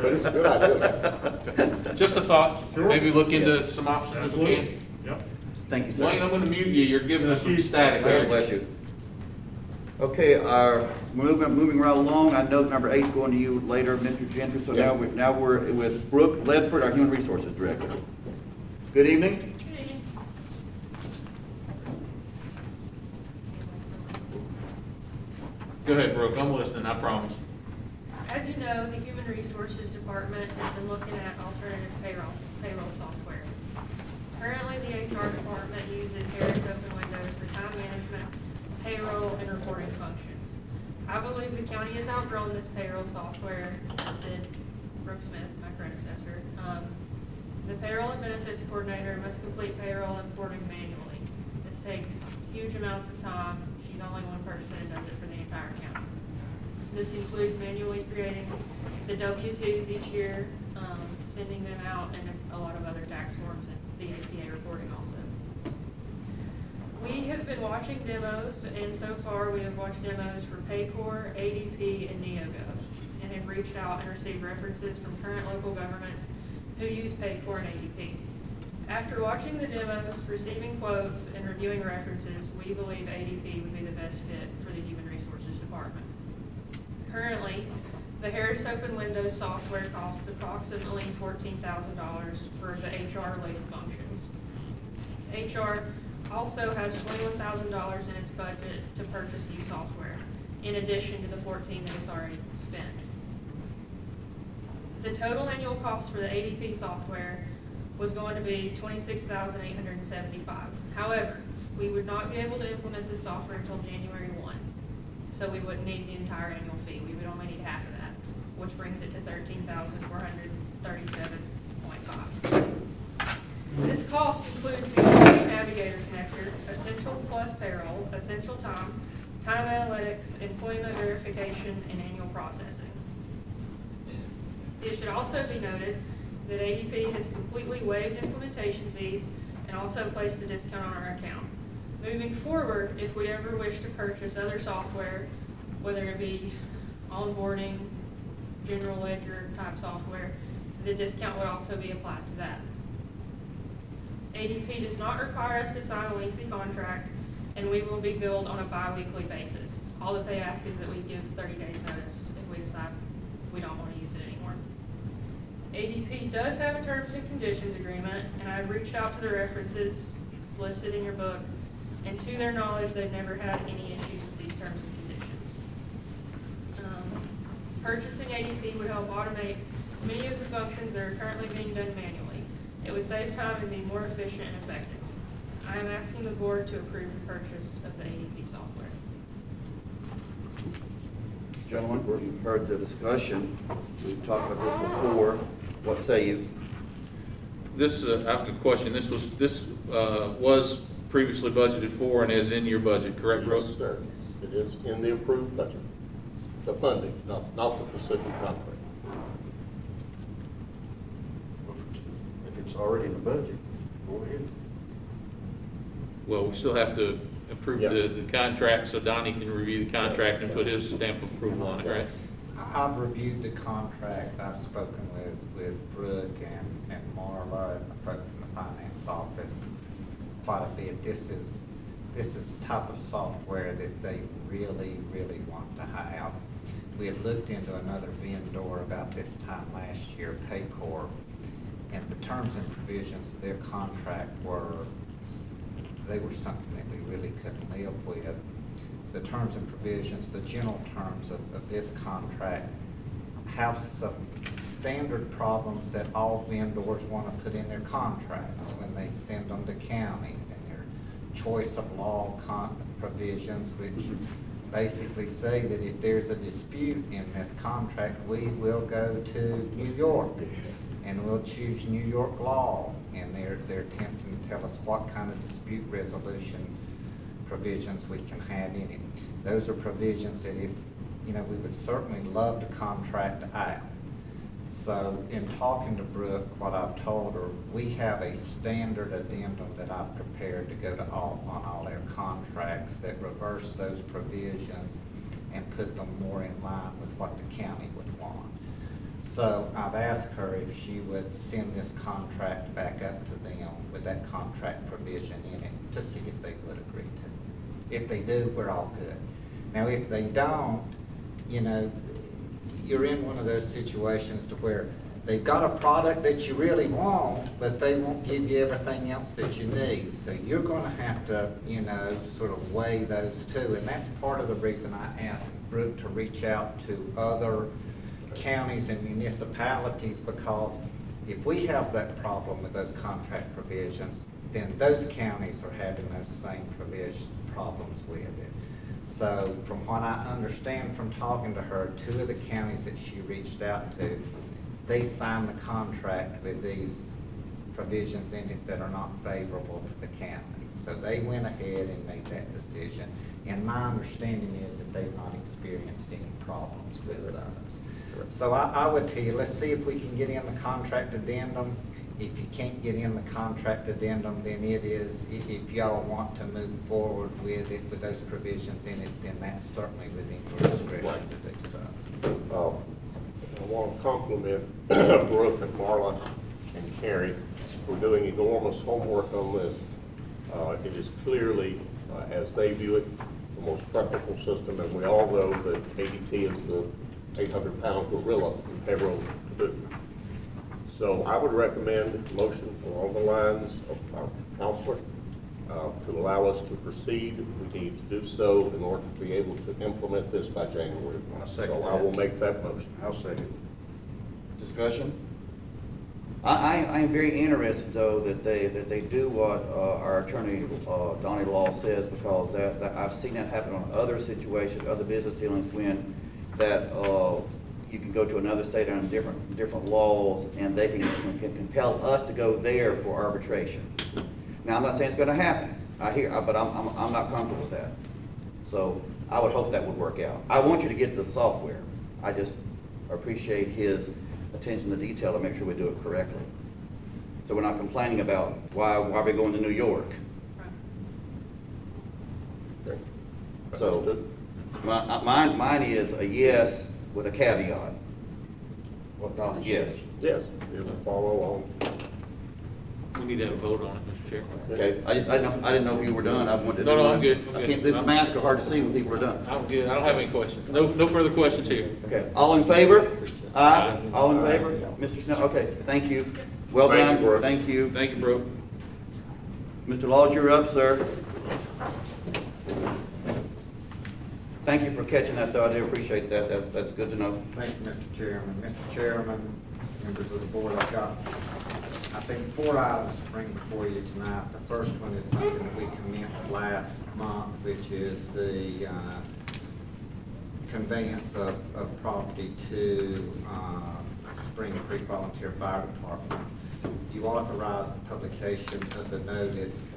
it's a good idea. Just a thought, Sure. maybe look into some options if we Absolutely. can. Yep. Thank you, sir. Wayne, I'm gonna mute you, you're giving us some static God there. bless you. Okay, moving right along, I know that number 8 is going to you later, Mr. Gentry, so Yes. now we're with Brooke Ledford, our Human Resources Director. Good evening. Go ahead, Brooke, I'm listening, I promise. As you know, the Human Resources Department has been looking at alternative payroll software. Currently, the HR department uses Harris Open Windows for time management, payroll, and reporting functions. I believe the county has outgrown this payroll software, as did Brooke Smith, my predecessor. The payroll and benefits coordinator must complete payroll and reporting manually. This takes huge amounts of time. She's only one person and does it for the entire county. This includes manually creating the W-2s each year, sending them out, and a lot of other tax forms and the ACA reporting also. We have been watching demos, and so far we have watched demos for Paycor, ADP, and NeoGov, and have reached out and received references from current local governments who use Paycor and ADP. After watching the demos, receiving quotes, and reviewing references, we believe ADP would be the best fit for the Human Resources Department. Currently, the Harris Open Windows software costs approximately $14,000 for the HR related functions. HR also has $21,000 in its budget to purchase new software, in addition to the $14,000 that it's already spent. The total annual cost for the ADP software was going to be $26,875. However, we would not be able to implement this software until January 1, so we wouldn't need the entire annual fee. We would only need half of that, which brings it to $13,437.5. This cost includes the ADP Navigator connector, Essential Plus Payroll, Essential Time, Time Analytics, Employment Verification, and Annual Processing. It should also be noted that ADP has completely waived implementation fees and also placed a discount on our account. Moving forward, if we ever wish to purchase other software, whether it be onboarding, general ledger type software, the discount would also be applied to that. ADP does not require us to sign a lengthy contract, and we will be billed on a bi-weekly basis. All that they ask is that we give 30 days notice if we decide we don't want to use it anymore. ADP does have a terms and conditions agreement, and I've reached out to the references listed in your book, and to their knowledge, they've never had any issues with these terms and conditions. Purchasing ADP would help automate many of the functions that are currently being done manually. It would save time and be more efficient and effective. I am asking the board to approve the purchase of the ADP software. Gentlemen, we've heard the discussion. We've talked about this before. What say you? This, I have a question. This was previously budgeted for and is in your budget, correct, Brooks? Yes, sir. It is in the approved budget. The funding, not the specific contract. If it's already in the budget, go ahead. Well, we still have to approve Yeah. the contract, so Donnie can review the contract and put his stamp of approval on it, right? I've reviewed the contract, I've spoken with Brooke and Marla, and the folks in the finance office quite a bit. This is the type of software that they really, really want to have. We had looked into another vendor about this time last year, Paycor, and the terms and provisions of their contract were something that we really couldn't live with. The terms and provisions, the general terms of this contract have some standard problems that all vendors want to put in their contracts when they send them to counties, and their choice of law provisions, which basically say that if there's a dispute in this contract, we will go to New York and we'll choose New York law, and they're attempting to tell us what kind of dispute resolution provisions we can have in it. Those are provisions that we would certainly love to contract out. So in talking to Brooke, what I've told her, we have a standard addendum that I've prepared to go to on all our contracts that reverse those provisions and put them more in line with what the county would want. So I've asked her if she would send this contract back up to them with that contract provision in it to see if they would agree to it. If they do, we're all good. Now, if they don't, you're in one of those situations to where they've got a product that you really want, but they won't give you everything else that you need. So you're gonna have to, sort of weigh those two. And that's part of the reason I asked Brooke to reach out to other counties and municipalities, because if we have that problem with those contract provisions, then those counties are having those same problems with it. So from what I understand from talking to her, 2 of the counties that she reached out to, they signed the contract with these provisions in it that are not favorable to the counties. So they went ahead and made that decision. And my understanding is that they've not experienced any problems with those. So I would tell you, let's see if we can get in the contract addendum. If you can't get in the contract addendum, then it is, if y'all want to move forward with it, with those provisions in it, then that's certainly within your discretion to do so. I want to compliment Brooke and Marla and Carrie for doing enormous homework on this. It is clearly, as they view it, the most practical system, and we all know that ADT is the 800-pound gorilla in payroll to do. So I would recommend a motion along the lines of our counselor to allow us to proceed. We need to do so in order to be able to implement this by January. So I will make that motion. I'll second. Discussion? I am very interested, though, that they do what our attorney, Donnie Law, says, because that I've seen that happen on other situations, other business dealings, when that you can go to another state on different laws, and they can compel us to go there for arbitration. Now, I'm not saying it's going to happen. But I'm not comfortable with that. So I would hope that would work out. I want you to get the software. I just appreciate his attention to detail to make sure we do it correctly. So we're not complaining about why we're going to New York. Okay. So Understood. mine is a yes with a caveat. What Donnie said. Yes. Yes, it will follow on. We need to have a vote on it, Mr. Chair. Okay. I didn't know if you were done. I wanted to. No, I'm good. I'm I good. can't. This mask are hard to see when people are done. I'm good. I don't have any questions. No further questions here. Okay. All in favor? Aye. All in favor? Mr. Snell. Okay. Thank you. Well Thank done. you, Brooke. Thank you. Thank you, Brooke. Mr. Laws, you're up, sir. Thank you for catching that, though. I do appreciate that. That's good to know. Thank you, Mr. Chairman. Mr. Chairman, members of the board, I've got, I think, 4 items to bring before you tonight. The first one is something that we commenced last month, which is the conveyance of property to Spring Creek Volunteer Fire Department. You authorized the publication of the notice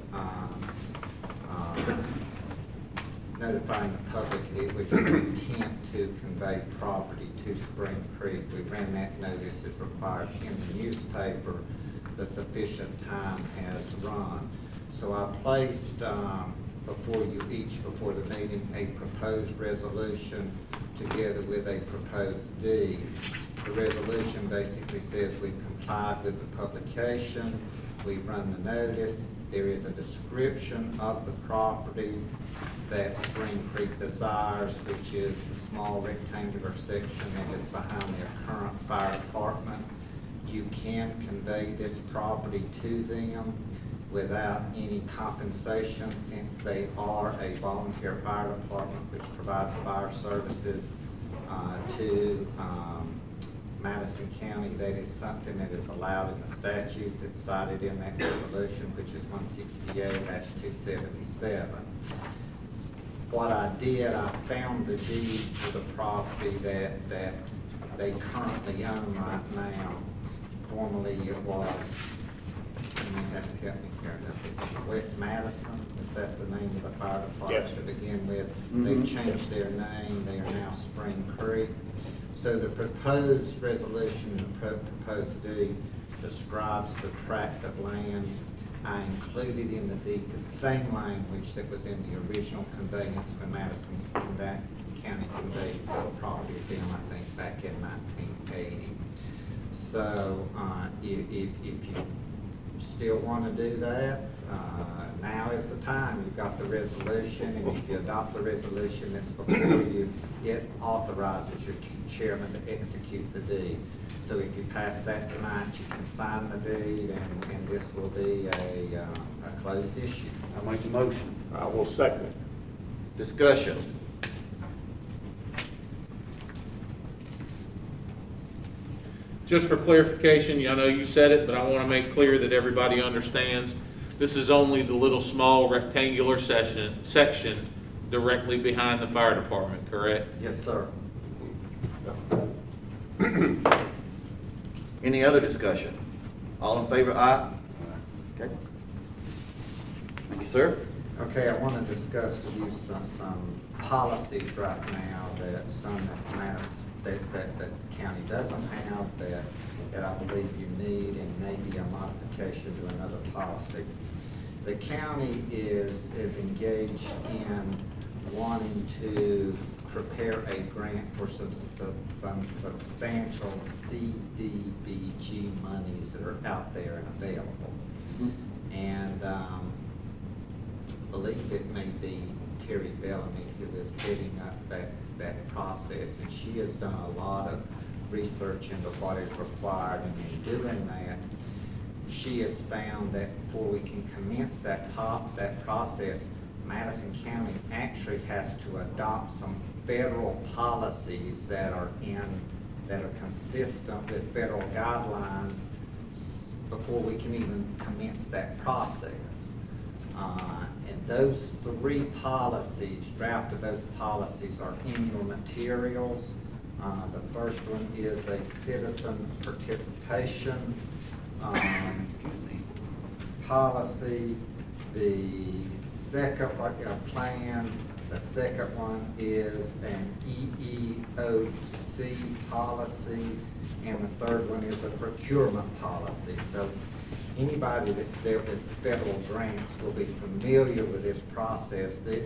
notifying the public it was your intent to convey property to Spring Creek. We ran that notice as required in the newspaper. The sufficient time has run. So I placed before you each, before the meeting, a proposed resolution together with a proposed deed. The resolution basically says we've complied with the publication, we've run the notice, there is a description of the property that Spring Creek desires, which is the small rectangular section that is behind their current fire department. You can convey this property to them without any compensation, since they are a volunteer fire department which provides fire services to Madison County. That is something that is allowed in the statute that's cited in that resolution, which is 168-277. What I did, I found the deed for the property that they currently own right now. Formerly it was, you have to help me here, West Madison, is that the name of the fire department Yes. to begin with? They've changed their name, they are now Spring Creek. So the proposed resolution and the proposed deed describes the tract of land. I included in the deed the same language that was in the original conveyance when Madison County conveyed the property to them, I think, back in 1980. So if you still want to do that, now is the time. You've got the resolution, and if you adopt the resolution that's before you, it authorizes your chairman to execute the deed. So if you pass that tonight, you can sign the deed, and this will be a closed issue. I make the motion. I will second it. Discussion. Just for clarification, I know you said it, but I want to make clear that everybody understands. This is only the little small rectangular section directly behind the fire department, correct? Yes, sir. Any other discussion? All in favor, aye? Okay. Thank you, sir. Okay, I want to discuss with you some policies right now that that the county doesn't have, that I believe you need, and maybe a modification to another policy. The county is engaged in wanting to prepare a grant for some substantial CDBG monies that are out there and available. And I believe it may be Terry Bellamy who is heading up that process, and she has done a lot of research into what is required, and in doing that, she has found that before we can commence that process, Madison County actually has to adopt some federal policies that are consistent with federal guidelines before we can even commence that process. And those 3 policies, draft of those policies, are in your materials. The first one is a citizen participation policy. The second plan, the second one is an EEOC policy, and the third one is a procurement policy. So anybody that's dealt with federal grants will be familiar with this process. There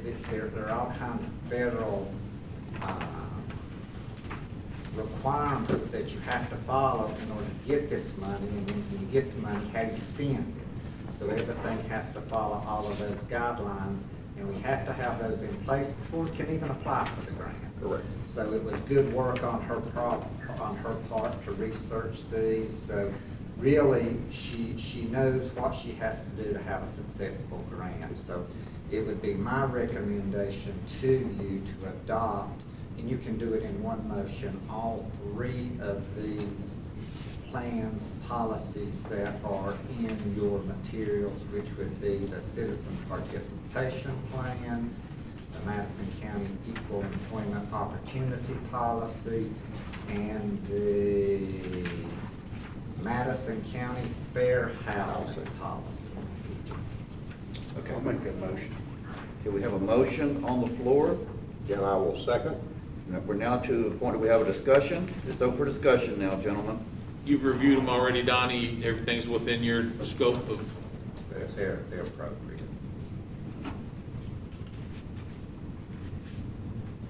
are all kinds of federal requirements that you have to follow in order to get this money, and then when you get the money, how do you spend it? So everything has to follow all of those guidelines, and we have to have those in place before we can even apply for the grant. Correct. So it was good work on her part to research these. So really, she knows what she has to do to have a successful grant. So it would be my recommendation to you to adopt, and you can do it in one motion, all 3 of these plans, policies that are in your materials, which would be the Citizen Participation Plan, the Madison County Equal Employment Opportunity Policy, and the Madison County Fair Housing Policy. Okay. I'll make that motion. Okay, we have a motion on the floor. And I will second. Now, we're now to the point where we have a discussion. It's open for discussion now, gentlemen. You've reviewed them already, Donnie. Everything's within your scope of, They're appropriate.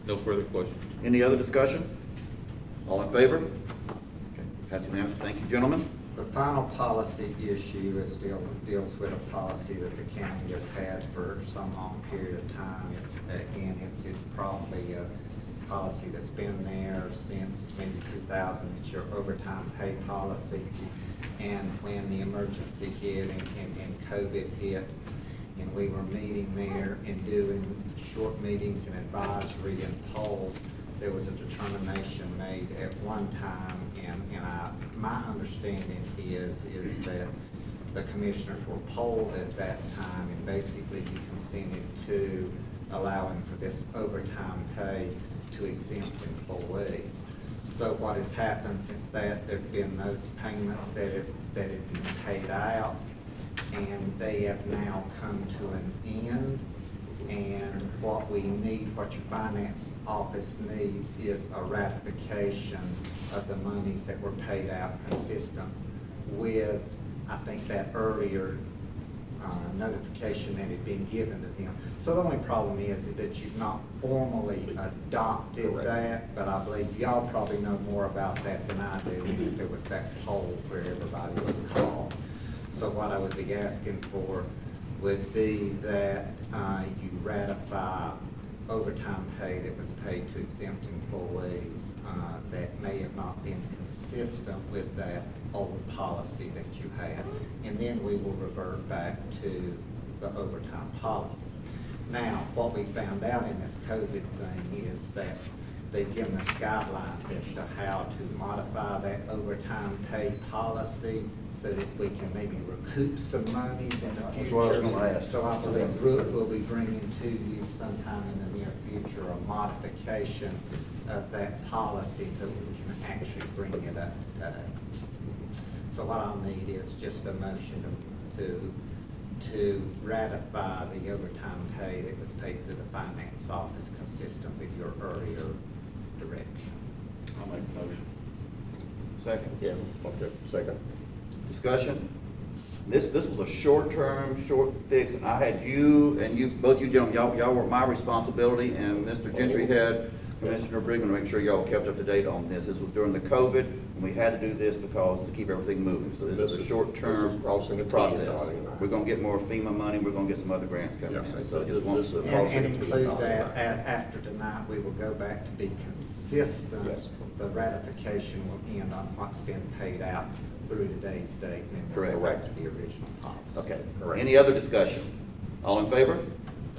no further questions. Any other discussion? All in favor? Okay, that's unanimous. Thank you, gentlemen. The final policy issue is deals with a policy that the county has had for some long period of time. It's probably a policy that's been there since maybe 2000. It's your overtime pay policy. And when the emergency hit and COVID hit, and we were meeting there and doing short meetings and advisory and polls, there was a determination made at one time, and my understanding is that the commissioners were polled at that time, and basically you consented to allowing for this overtime pay to exempt employees. So what has happened since that, there've been those payments that have been paid out, and they have now come to an end. And what we need, what your finance office needs, is a ratification of the monies that were paid out consistent with, I think, that earlier notification that had been given to them. So the only problem is that you've not formally adopted that, but I believe y'all probably know more about that than I do. If there was that poll where everybody was called. So what I would be asking for would be that you ratify overtime pay that was paid to exempt employees that may have not been consistent with that old policy that you had. And then we will revert back to the overtime policy. Now, what we found out in this COVID thing is that they've given us guidelines as to how to modify that overtime pay policy so that we can maybe recoup some monies in the future. That's what I was gonna ask. So I believe Brooke will be bringing to you sometime in the near future a modification of that policy so we can actually bring it up to date. So what I'll need is just a motion to ratify the overtime pay that was paid to the finance office consistent with your earlier direction. I'll make the motion. Second. Yeah, okay, second. Discussion? This was a short-term, short fix, and I had you, and you, both you gentlemen, y'all were my responsibility, and Mr. Gentry had Commissioner Brigham to make sure y'all kept up to date on this. This was during the COVID, and we had to do this because to keep everything moving. So this is a short-term crossing the T and process. dotting the I. We're gonna get more FEMA money, we're gonna get some other grants coming in, so I just want. And include that, after tonight, we will go back to be consistent. Yes. The ratification will end on what's been paid out through today's date, and then we'll go Correct. back to the original policy. Okay, Correct. any other discussion? All in favor?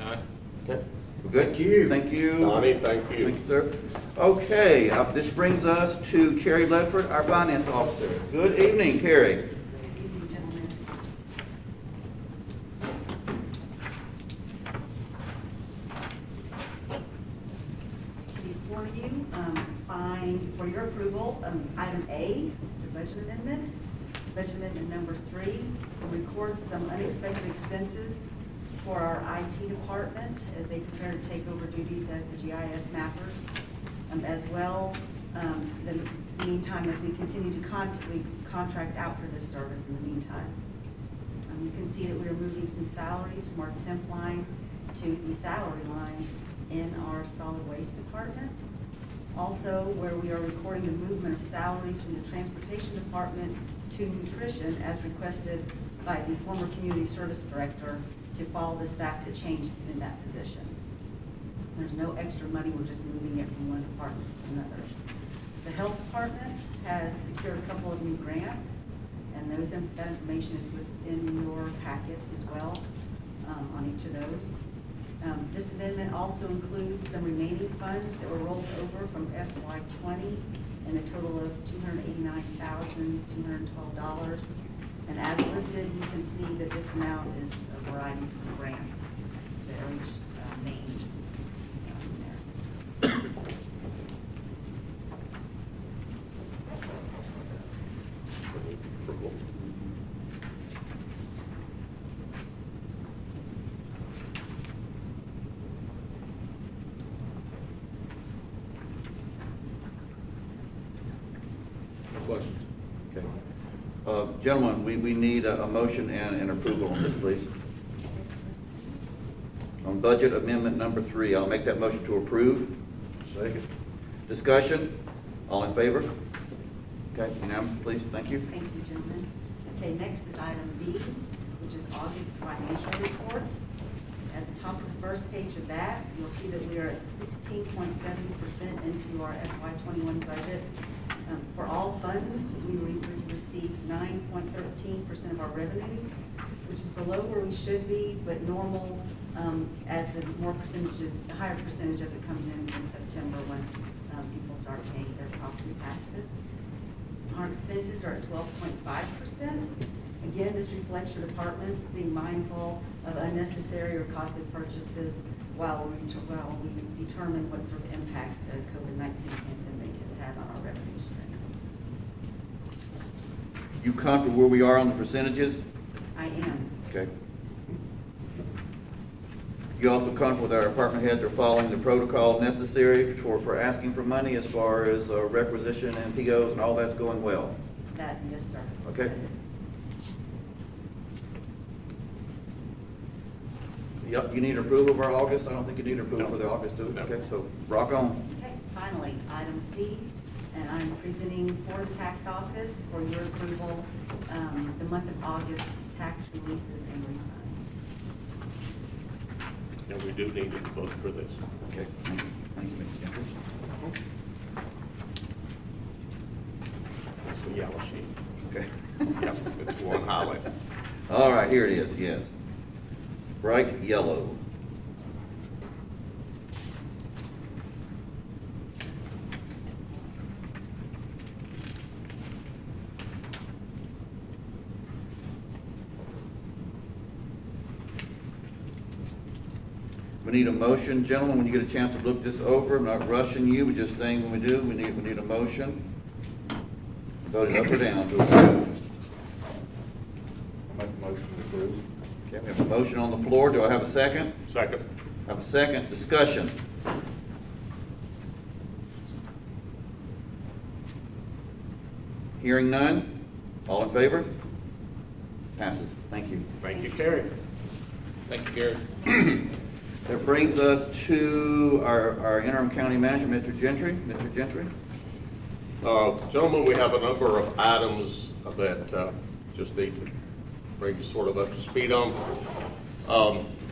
Aye. Okay, we're good? Thank you. Thank you. Donnie, thank you. Thank you, sir. Okay, this brings us to Carrie Ledford, our finance officer. Good evening, Carrie. Good evening, gentlemen. Before you, find for your approval, item A, it's a budget amendment. It's budget amendment number 3, to record some unexpected expenses for our IT department as they prepare to take over duties as the GIS mappers. As well, the meantime, as we continue to contract out for this service in the meantime. You can see that we are moving some salaries from our temp line to the salary line in our solid waste department. Also, where we are recording the movement of salaries from the transportation department to nutrition as requested by the former community service director to follow the staff that changed in that position. There's no extra money, we're just moving it from one department to another. The health department has secured a couple of new grants, and that information is within your packets as well, on each of those. This amendment also includes some remaining funds that were rolled over from FY '20 in a total of $289,212. And as listed, you can see that this amount is a variety of grants that are each named. See down there. Approval. No questions? Okay. Gentlemen, we need a motion and an approval on this, please. On budget amendment number 3, I'll make that motion to approve. Second. Discussion? All in favor? Okay, unanimous, please, thank you. Thank you, gentlemen. Okay, next is item B, which is August's financial report. At the top of the first page of that, you'll see that we are at 16.7% into our FY '21 budget. For all funds, we received 9.13% of our revenues, which is below where we should be, but normal as the higher percentage as it comes in September once people start paying their property taxes. Our expenses are at 12.5%. Again, this reflects your departments being mindful of unnecessary or costly purchases while we determine what sort of impact the COVID-19 pandemic has had on our revenue stream. You comfortable where we are on the percentages? I am. Okay. You also comfortable that our department heads are following the protocol necessary for asking for money as far as requisition and POs and all that's going well? That, yes, sir. Okay. That is. Yep, you need approval for August? I don't think you need approval for the August, do you? No. Okay, so rock on. Okay, finally, item C, and I'm presenting for the tax office for your approval, the month of August's tax releases and refunds. And we do need to vote for this. Okay, thank you, Mr. Gentry. It's the yellow sheet. Okay. Yep, it's the one highlighted. All right, here it is, yes. Bright yellow. We need a motion, gentlemen, when you get a chance to look this over. I'm not rushing you, we're just saying when we do, we need a motion. Vote it up or down to approve. Make a motion to approve. Okay, we have a motion on the floor. Do I have a second? Second. I have a second. Discussion. Hearing none. All in favor? Passes. Thank you. Thank you, Carrie. Thank you, Gary. That brings us to our interim county manager, Mr. Gentry. Mr. Gentry? Gentlemen, we have a number of items that just need to bring you sort of up to speed on.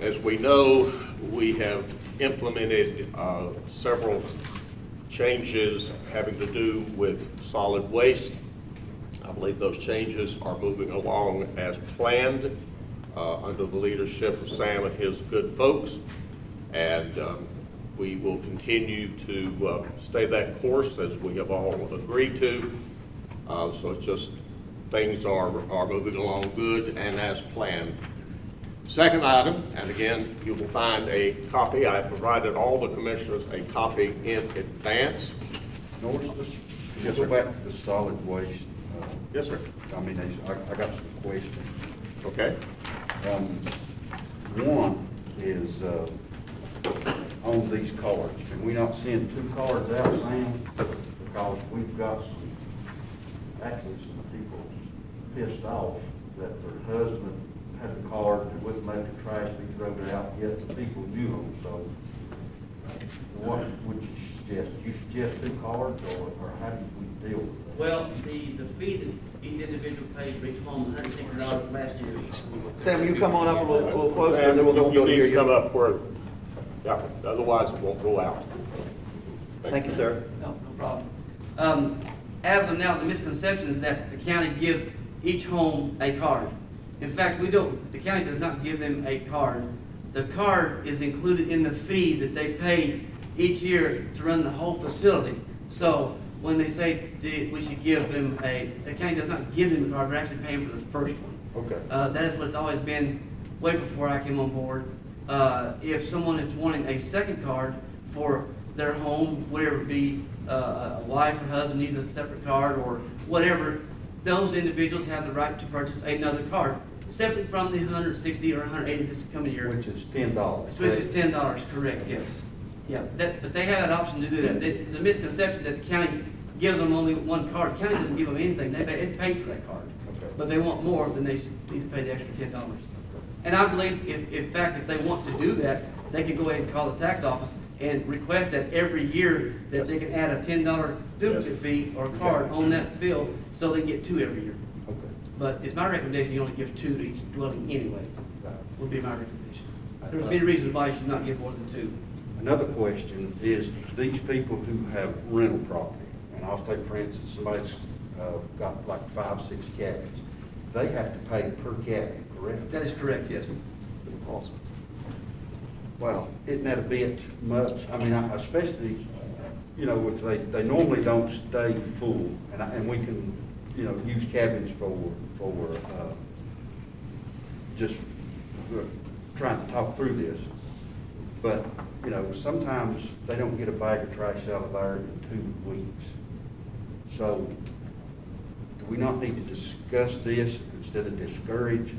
As we know, we have implemented several changes having to do with solid waste. I believe those changes are moving along as planned under the leadership of Sam and his good folks. And we will continue to stay that course as we have all agreed to. So it's just things are moving along good and as planned. Second item, and again, you will find a copy. I provided all the commissioners a copy in advance. Norris, just go back to the solid waste. Yes, sir. Combination. I got some questions. Okay. One is on these cards. Can we not send 2 cards out, Sam? Because we've got actually some people pissed off that their husband had a card that wouldn't let the trash be thrown out, yet the people knew them. So what would you suggest? You suggest 2 cards, or how do we deal with that? Well, the fee that each individual paid for each home, $160 last year. Sam, will you come on up a little closer? Sam, Then we'll go you to need hear to come up where, yeah, otherwise it won't go out. Thank you, sir. No problem. As of now, the misconception is that the county gives each home a card. In fact, the county does not give them a card. The card is included in the fee that they pay each year to run the whole facility. So when they say we should give them the county does not give them a card, they're actually paying for the first one. Okay. That is what's always been way before I came on board. If someone is wanting a second card for their home, whether it be a wife or husband needs a separate card or whatever, those individuals have the right to purchase another card, separate from the $160 or $180 this coming year. Which is $10. Which is $10, correct, yes. Yeah, but they have that option to do that. It's a misconception that the county gives them only one card. The county doesn't give them anything. It's paid for that card. Okay. But they want more, then they need to pay the extra $10. And I believe in fact, if they want to do that, they can go ahead and call the tax office and request that every year that they can add a $10 duplicate fee or card on that bill, so they can get 2 every year. Okay. But it's my recommendation, you only give 2 to each dwelling anyway, Right. would be my recommendation. There's many reasons why you should not give more than 2. Another question is, these people who have rental property, and I'll take for instance, somebody's got like 5, 6 cabins, they have to pay per cabin, correct? That is correct, yes. Awesome. Wow, isn't that a bit much? I mean, especially, you know, if they normally don't stay full, and we can, you know, use cabins for just trying to talk through this. But, you know, sometimes they don't get a bag of trash out of there in 2 weeks. So, do we not need to discuss this instead of discourage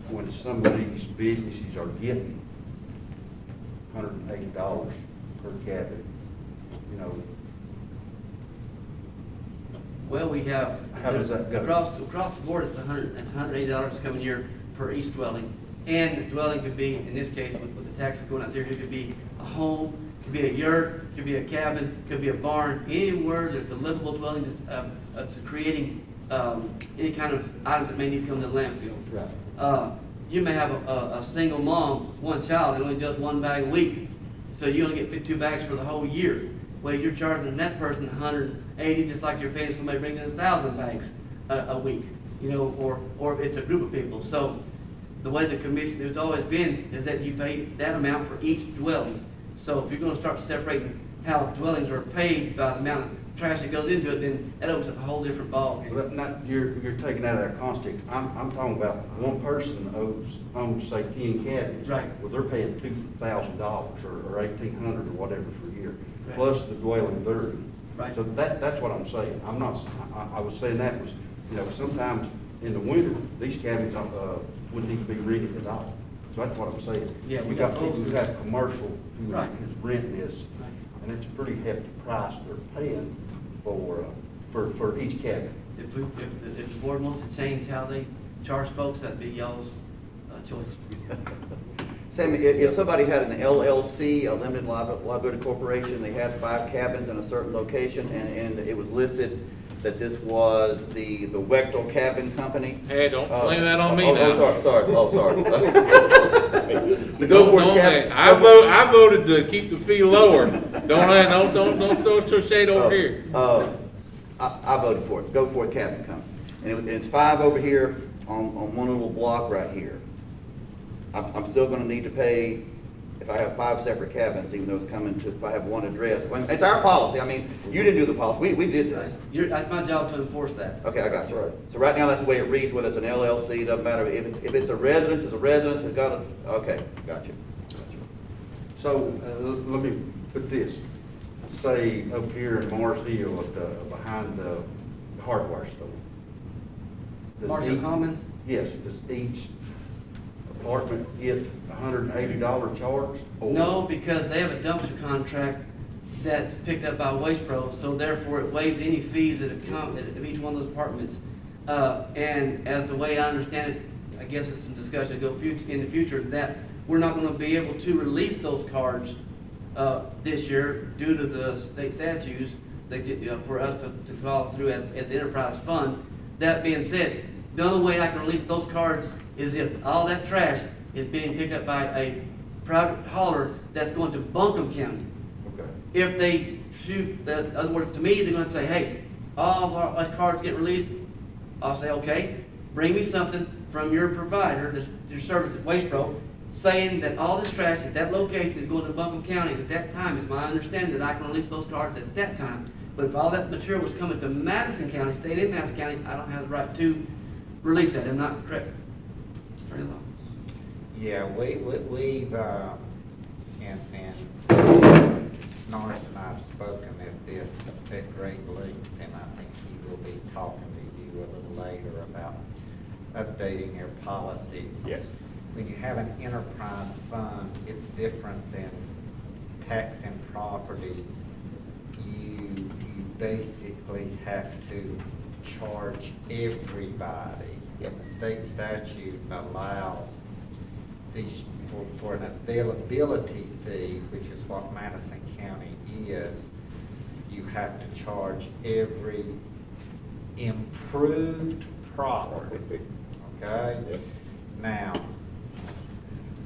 when some of these businesses are getting $180 per cabin, you know? Well, we have. How does that go? Across the board, it's $180 coming year per each dwelling. And the dwelling could be, in this case, with the taxes going out there, it could be a home, could be a yurt, could be a cabin, could be a barn, anywhere that's a livable dwelling that's creating any kind of items that may need to come to the landfill. Right. You may have a single mom, 1 child, that only does 1 bag a week. So you only get 52 bags for the whole year. Well, you're charging that person 180, just like you're paying somebody bringing in 1,000 bags a week, you know, or if it's a group of people. So the way the commission has always been is that you pay that amount for each dwelling. So if you're gonna start separating how dwellings are paid by the amount of trash that goes into it, then that opens up a whole different ballgame. Well, you're taking that out of context. I'm talking about one person owns say 10 cabins. Right. Well, they're paying $2,000 or $1,800 or whatever per year, Right. plus the dwelling they're in. Right. So that's what I'm saying. I was saying that was, you know, sometimes in the winter, these cabins wouldn't need to be rented at all. So that's what I'm saying. Yeah, we we got got people folks who that- have commercial who Right. is renting this, Right. and it's a pretty hefty price they're paying for each cabin. If the board wants to change how they charge folks, that'd be y'all's choice. Sammy, if somebody had an LLC, a limited liability corporation, they had 5 cabins in a certain location, and it was listed that this was the Wechtel Cabin Company. Hey, don't blame that on me Oh, now. sorry. The Don't, Go-Forth don't, Cabin. I voted to keep the fee lower. Don't throw some shade over here. I voted for it, Go-Forth Cabin Company. And it's 5 over here on one little block right here. I'm still gonna need to pay if I have 5 separate cabins, even though it's coming to, if I have one address. Well, it's our policy. I mean, you didn't do the policy, we did this. That's my job to enforce that. Okay, I got you. So right now, that's the way it reads, whether it's an LLC, doesn't matter. If it's a residence, it's a residence, it's got a, okay, got you. So, let me put this, say up here in Mars Hill, behind the hardware store. Does Marshall each- Commons? Yes, does each apartment get $180 charge? or- No, because they have a dumpster contract that's picked up by Waste Pro, so therefore it waives any fees that come at each one of those apartments. And as the way I understand it, I guess it's some discussion to go in the future, that we're not gonna be able to release those cards this year due to the state statutes that, for us to follow through as the enterprise fund. That being said, the only way I can release those cards is if all that trash is being picked up by a private hauler that's going to Buncombe County. Okay. If they shoot, in other words, to me, they're gonna say, hey, all of our cards get released, I'll say, okay, bring me something from your provider, your service at Waste Pro, saying that all this trash at that location is going to Buncombe County at that time. Is my understanding that I can release those cards at that time. But if all that material was coming to Madison County, staying in Madison County, I don't have the right to release that. Am I not correct? Attorney Law. Yeah, we've, and Norris and I have spoken at this at great length, and I think he will be talking to you a little later about updating your policies. Yes. When you have an enterprise fund, it's different than taxing properties. You basically have to charge everybody. And the state statute allows these, for an availability fee, which is what Madison County is, you have to charge every improved property, okay? Yep. Now,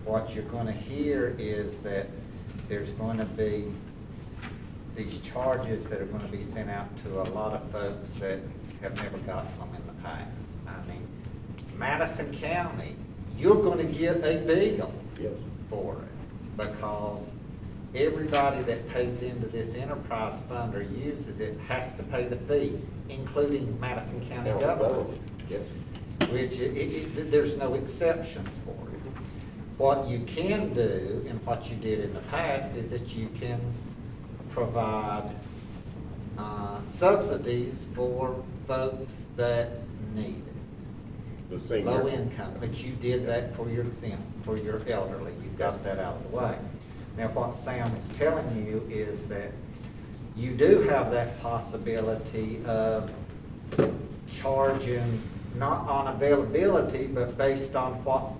what you're gonna hear is that there's gonna be these charges that are gonna be sent out to a lot of folks that have never gotten them in the past. I mean, Madison County, you're gonna get a bill Yes. for it, because everybody that pays into this enterprise fund or uses it has to pay the fee, including Madison County government. Yes. Which there's no exceptions for it. What you can do, and what you did in the past, is that you can provide subsidies for folks that need it. The senior. Low income, but you did that for your elderly, you got that out of the way. Now, what Sam is telling you is that you do have that possibility of charging, not on availability, but based on what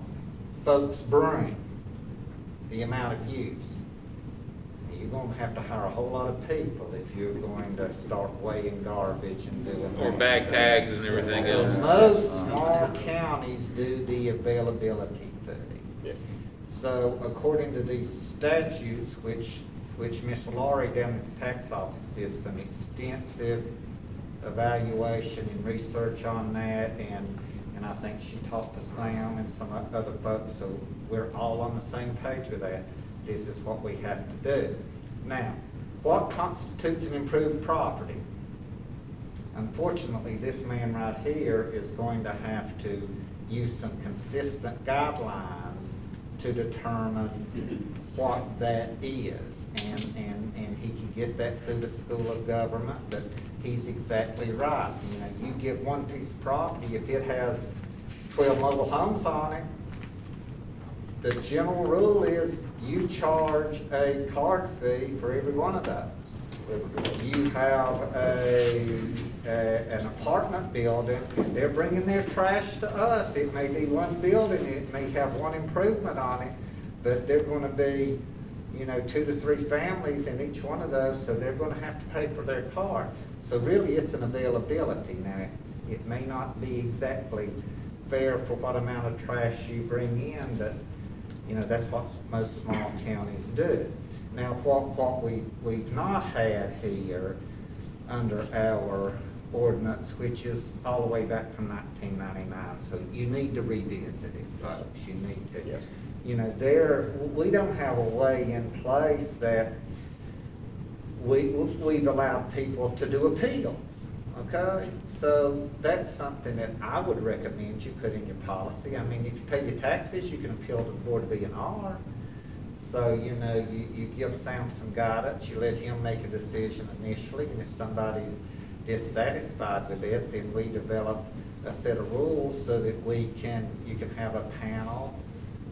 folks bring, the amount of use. You're gonna have to hire a whole lot of people if you're going to start weighing garbage and doing that. Or bag tags and everything So else. most small counties do the availability fee. Yeah. So according to these statutes, which Ms. Laurie down at the tax office did some extensive evaluation and research on that, and I think she talked to Sam and some other folks, so we're all on the same page with that. This is what we have to do. Now, what constitutes an improved property? Unfortunately, this man right here is going to have to use some consistent guidelines to determine what that is. And he can get that through the School of Government, but he's exactly right. You know, you get one piece of property, if it has 12 mobile homes on it, the general rule is you charge a card fee for every one of those. You have an apartment building, they're bringing their trash to us. It may be one building, it may have one improvement on it, but they're gonna be, 2 to 3 families in each one of those, so they're gonna have to pay for their card. So really, it's an availability. Now, it may not be exactly fair for what amount of trash you bring in, but that's what most small counties do. Now, what we've not had here under our ordinance, which is all the way back from 1999, so you need to revisit it, folks, you need to. Yes. We don't have a way in place that we've allowed people to do appeals, okay? So that's something that I would recommend you put in your policy. I mean, if you pay your taxes, you can appeal to the Board of B&R. So, you give Sam some guidance, you let him make a decision initially, and if somebody's dissatisfied with it, then we develop a set of rules so that you can have a panel,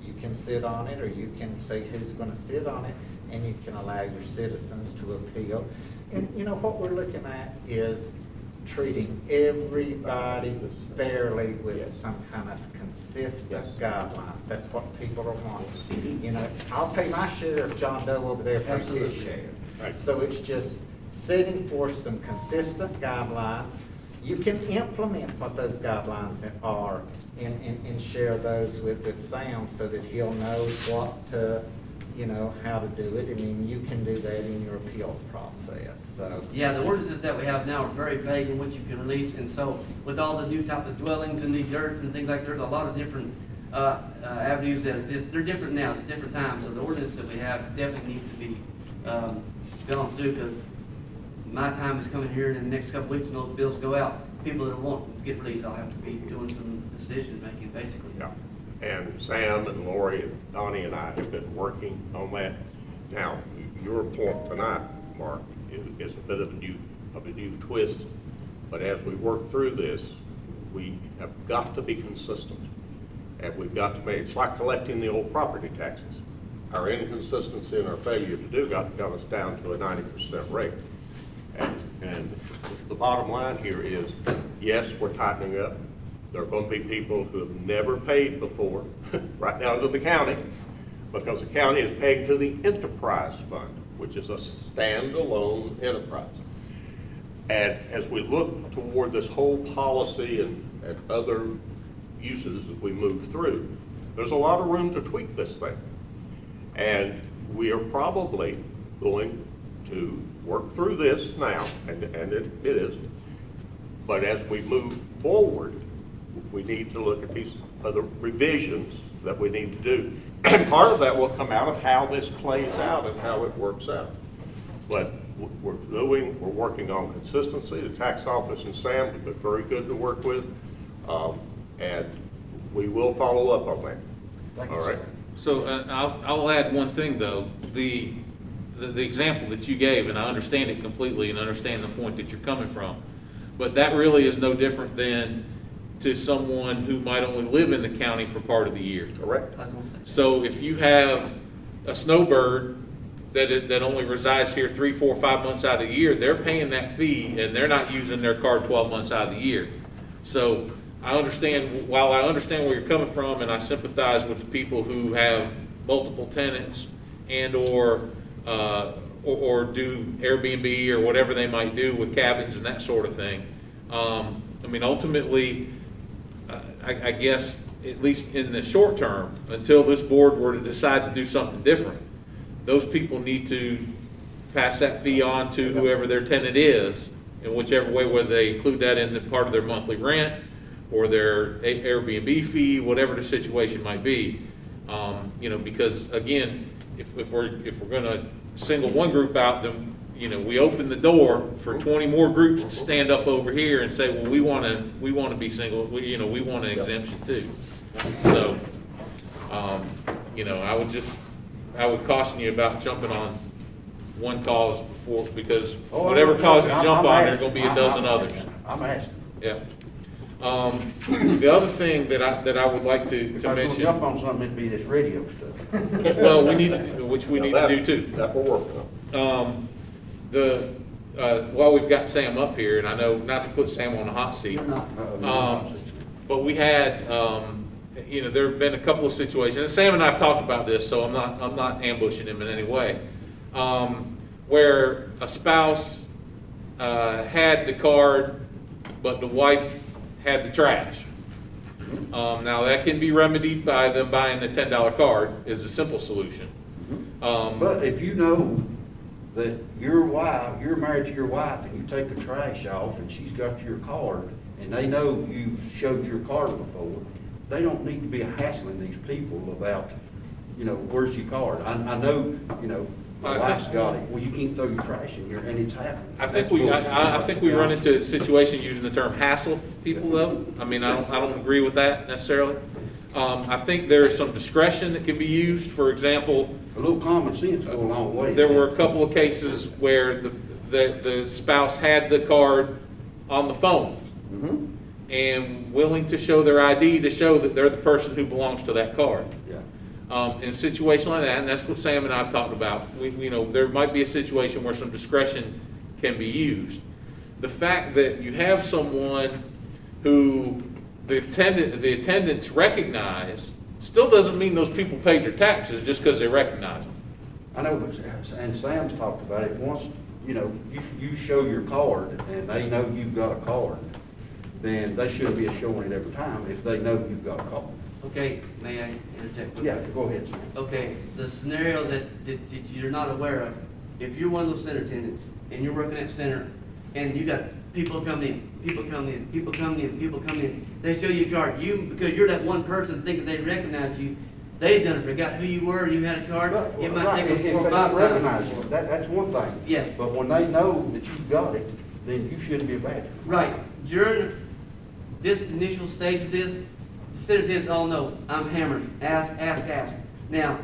you can sit on it, or you can say who's gonna sit on it, and you can allow your citizens to appeal. And what we're looking at is treating everybody fairly with some kind of consistent guidelines. That's what people are wanting. I'll pay my share if John Doe over there pays his share. Right. So it's just setting forth some consistent guidelines. You can implement what those guidelines are and share those with Sam so that he'll know what to you know, how to do it. I mean, you can do that in your appeals process, so. Yeah, the ordinances that we have now are very vague in what you can release, and so with all the new types of dwellings and the dirt and things like, there's a lot of different avenues that, they're different now, it's different times, so the ordinance that we have definitely needs to be gone through, because my time is coming here in the next couple weeks, and those bills go out, people that want to get released, I'll have to be doing some decision making, basically. Yeah. And Sam and Lori and Donnie and I have been working on that. Now, your point tonight, Mark, is a bit of a new twist, but as we work through this, we have got to be consistent. And we've got to make, it's like collecting the old property taxes. Our inconsistency and our failure to do got us down to a 90% rate. And the bottom line here is, yes, we're tightening up. There are going to be people who have never paid before, right down to the county, because the county is paying to the enterprise fund, which is a standalone enterprise. And as we look toward this whole policy and other uses that we move through, there's a lot of room to tweak this thing. And we are probably going to work through this now, and it is. But as we move forward, we need to look at these other revisions that we need to do. And part of that will come out of how this plays out and how it works out. But we're working on consistency. The tax office and Sam have been very good to work with. And we will follow up on that. Thank you, All right. sir. So I'll add one thing, though. The example that you gave, and I understand it completely and understand the point that you're coming from, but that really is no different than to someone who might only live in the county for part of the year. Correct. So if you have a snowbird that only resides here 3, 4, 5 months out of the year, they're paying that fee and they're not using their card 12 months out of the year. So I understand, while I understand where you're coming from, and I sympathize with the people who have multiple tenants and or do Airbnb or whatever they might do with cabins and that sort of thing. I mean, ultimately, I guess, at least in the short term, until this board were to decide to do something different, those people need to pass that fee on to whoever their tenant is, in whichever way, whether they include that in the part of their monthly rent or their Airbnb fee, whatever the situation might be. You know, because again, if we're gonna single one group out, then, you know, we open the door for 20 more groups to stand up over here and say, well, we want to be single, we want an exemption too. So, you know, I would caution you about jumping on one cause before, because whatever cause you jump on, there's going to be a dozen others. I'm asking. Yeah. The other thing that I would like to If I was gonna mention. jump on something, it'd be this radio stuff. Well, which we need to do too. That we're working on. While we've got Sam up here, and I know not to put Sam on the hot seat, but we had, you know, there have been a couple of situations, and Sam and I have talked about this, so I'm not ambushing him in any way, where a spouse had the card, but the wife had the trash. Now that can be remedied by them buying the $10 card, is a simple solution. But if you know that you're married to your wife and you take the trash off and she's got your card and they know you've showed your card before, they don't need to be hassling these people about, you know, where's your card? I know, you know, my wife's got it. Well, you can't throw your trash in here, and it's happening. I think we run into a situation using the term hassle people though. I mean, I don't agree with that necessarily. I think there is some discretion that can be used. For example, a little common sense go a long way. There were a couple of cases where the spouse had the card on the phone and willing to show their ID to show that they're the person who belongs to that card. In a situation like that, and that's what Sam and I have talked about, you know, there might be a situation where some discretion can be used. The fact that you have someone who the attendants recognize still doesn't mean those people paid their taxes just because they recognize them. I know, but, and Sam's talked about it, once, you know, you show your card and they know you've got a card, then they shouldn't be showing it every time if they know you've got a card. Okay, may I interject? Yeah, go ahead, sir. Okay, the scenario that you're not aware of, if you're one of those center tenants and you're working at center and you got people coming in, people coming in, people coming in, people coming in, they show you a card, because you're that one person thinking they recognize you, they done forgot who you were, you had a card, it might Right, take them if 4 or they 5 don't recognize times. you, that's one thing. Yes. But when they know that you've got it, then you shouldn't be a badger. Right, during this initial stage of this, the center tenants all know, I'm hammered, ask. Now,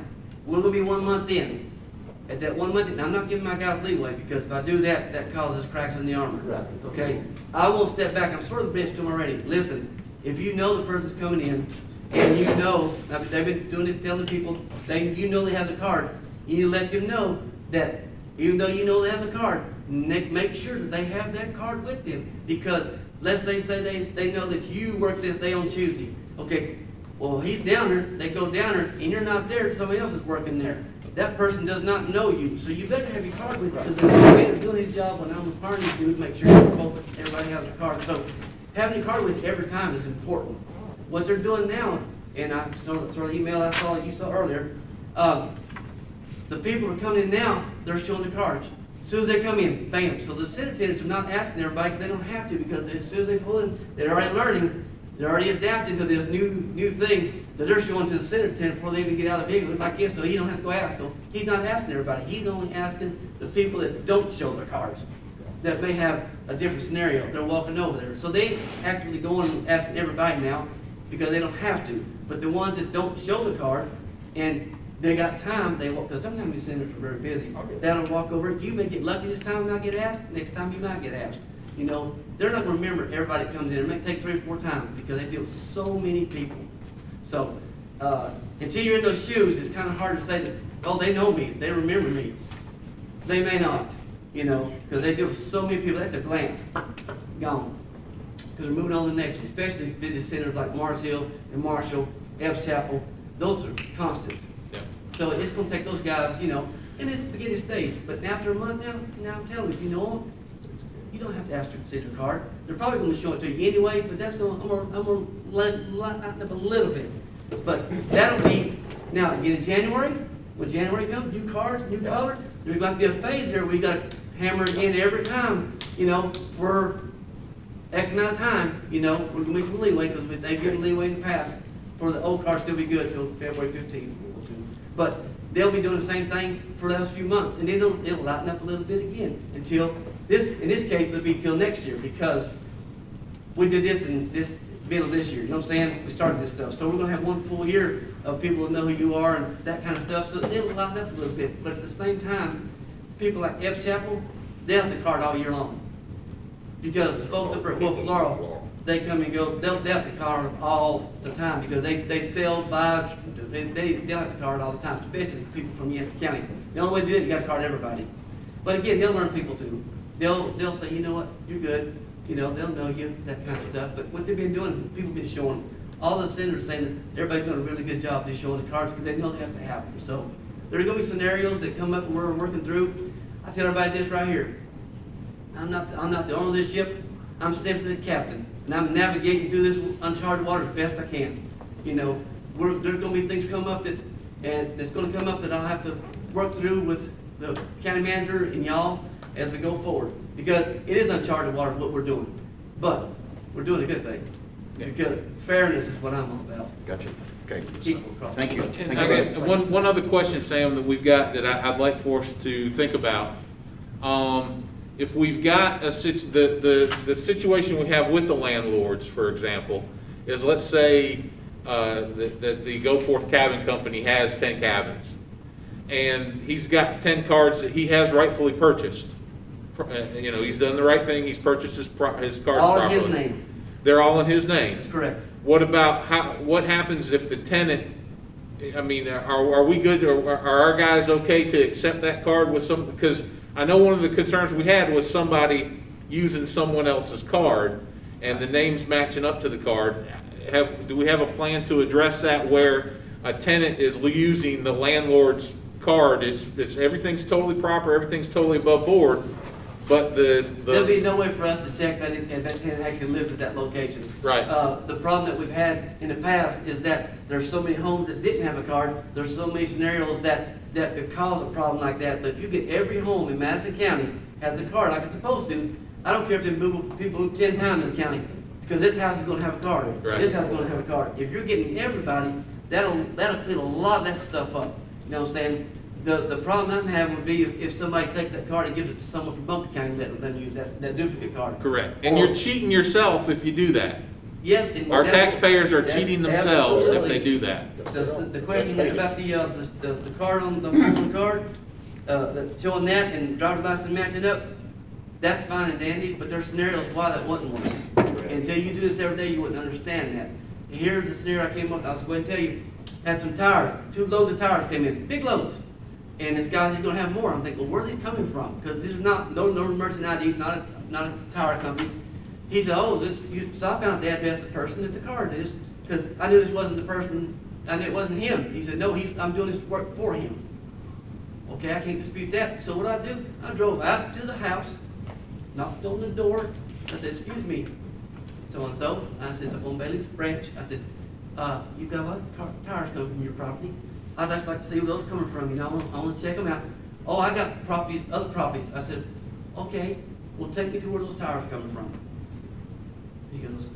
we're gonna be 1 month in. At that 1 month, and I'm not giving my guys leeway, because if I do that, that causes cracks in the armor. Right. Okay? I won't step back, I'm sort of the bench to them already. Listen, if you know the person's coming in, and you know, they've been doing it, telling people, you know they have the card, you need to let them know that even though you know they have the card, make sure that they have that card with them. Because let's say they know that you work this day on Tuesday. Okay, well, he's down there, they go down there, and you're not there, somebody else is working there. That person does not know you, so you better have your card with you. Because the man is doing his job when I'm requiring you to do is make sure everybody has a card. So having your card with you every time is important. What they're doing now, and I sort of email you saw earlier, the people are coming in now, they're showing the cards. As soon as they come in, bam. So the center tenants are not asking everybody because they don't have to, because as soon as they pull in, they're already learning, they're already adapting to this new thing that they're showing to the center tenant before they even get out of the vehicle. Like this, so he don't have to go ask them. He's not asking everybody. He's only asking the people that don't show their cards, that may have a different scenario. They're walking over there. So they actively going and asking everybody now because they don't have to. But the ones that don't show the card and they got time, they walk, because sometimes these centers are very busy. That'll walk over. You may get lucky this time and not get asked. Next time you might get asked. You know, they're not going to remember everybody that comes in. It may take 3 or 4 times because they deal with so many people. So until you're in those shoes, it's kind of hard to say that, oh, they know me, they remember me. They may not, you know, because they deal with so many people. That's a glance, gone. Because they're moving on to the next one, especially these busy centers like Mars Hill and Marshall, Ebbs Chapel. Those are constant. Yeah. So it's going to take those guys, you know, in this beginning stage. But after a month now I'm telling you, if you know them, you don't have to ask to see their card. They're probably going to show it to you anyway, but that's going to, I'm going to lighten up a little bit. But that'll be, now, again, in January, when January comes, new cards, new color, there's going to be a phase there where you got to hammer it in every time, you know, for X amount of time, you know, we're going to be some leeway, because they've given leeway in the past for the old cards still be good till February 15th. But they'll be doing the same thing for the last few months, and then it'll lighten up a little bit again until in this case, it'll be till next year, because we did this in this middle of this year, you know what I'm saying? We started this stuff. So we're gonna have 1 full year of people who know who you are and that kind of stuff, so it'll lighten up a little bit. But at the same time, people like Ebbs Chapel, they have the card all year long. Because the folks up at Wolf Laurel, they come and go, they'll have the card all the time, because they sell, buy, they'll have the card all the time, especially people from Yancey County. The only way to do it, you gotta card everybody. But again, they'll learn people too. They'll say, you know what, you're good. You know, they'll know you, that kind of stuff. But what they've been doing, people have been showing, all the senators saying that everybody's doing a really good job just showing the cards, because they know they have to have them. So there are going to be scenarios that come up and we're working through. I tell everybody this right here. I'm not the owner of this ship. I'm simply the captain. And I'm navigating through this uncharted water as best I can. You know, there's going to be things come up that's going to come up that I'll have to work through with the county manager and y'all as we go forward. Because it is uncharted water what we're doing. But we're doing a good thing. Because fairness is what I'm all about. Gotcha. Okay. Thank you. And I got one other question, Sam, that we've got that I'd like for us to think about. If we've got the situation we have with the landlords, for example, is let's say that the Go Forth Cabin Company has 10 cabins, and he's got 10 cards that he has rightfully purchased. You know, he's done the right thing. He's purchased his cards all properly. in his name. They're all in his name. That's correct. What about what happens if the tenant? I mean, are we good? Or are our guys okay to accept that card with some? Because I know one of the concerns we had was somebody using someone else's card and the names matching up to the card. Do we have a plan to address that where a tenant is using the landlord's card? It's everything's totally proper, everything's totally above board But There'll be no way for us to check that if that tenant actually lives at that location. Right. The problem that we've had in the past is that there's so many homes that didn't have a card, there's so many scenarios that could cause a problem like that. But if you get every home in Madison County has a card like it's supposed to, I don't care if people move 10 times in the county, because this house is gonna have a card. Right. This house is gonna have a card. If you're getting everybody, that'll clean a lot of that stuff up. You know what I'm saying? The problem I'm having would be if somebody takes that card and gives it to someone from Bunker County, let them use that duplicate card. correct. And Or- you're cheating yourself if you do that. Yes. And Our that's- taxpayers are that's cheating themselves if absolutely- they do that. The question about the card on the phone card, showing that and driver's license matching up, that's fine and dandy, but there's scenarios why that wasn't one. Until you do this every day, you wouldn't understand that. And here's the scenario I came up with, I was going to tell you, had some tires, 2 loads of tires came in, big loads. And this guy's gonna have more. I'm thinking, well, where are these coming from? Because these are no merchant ID, not a tire company. He said, oh, so I found out the address of the person that the card is, because I knew this wasn't the person, I knew it wasn't him. He said, no, I'm doing this work for him. Okay, I can't dispute that. So what I do, I drove out to the house, knocked on the door. I said, excuse me, so-and-so. I said, it's up on Bailey's Branch. I said, you got a lot of tires coming from your property. I'd just like to see where those coming from, you know, I want to check them out. Oh, I got other properties. I said, okay, well, take me to where those tires are coming from. He goes,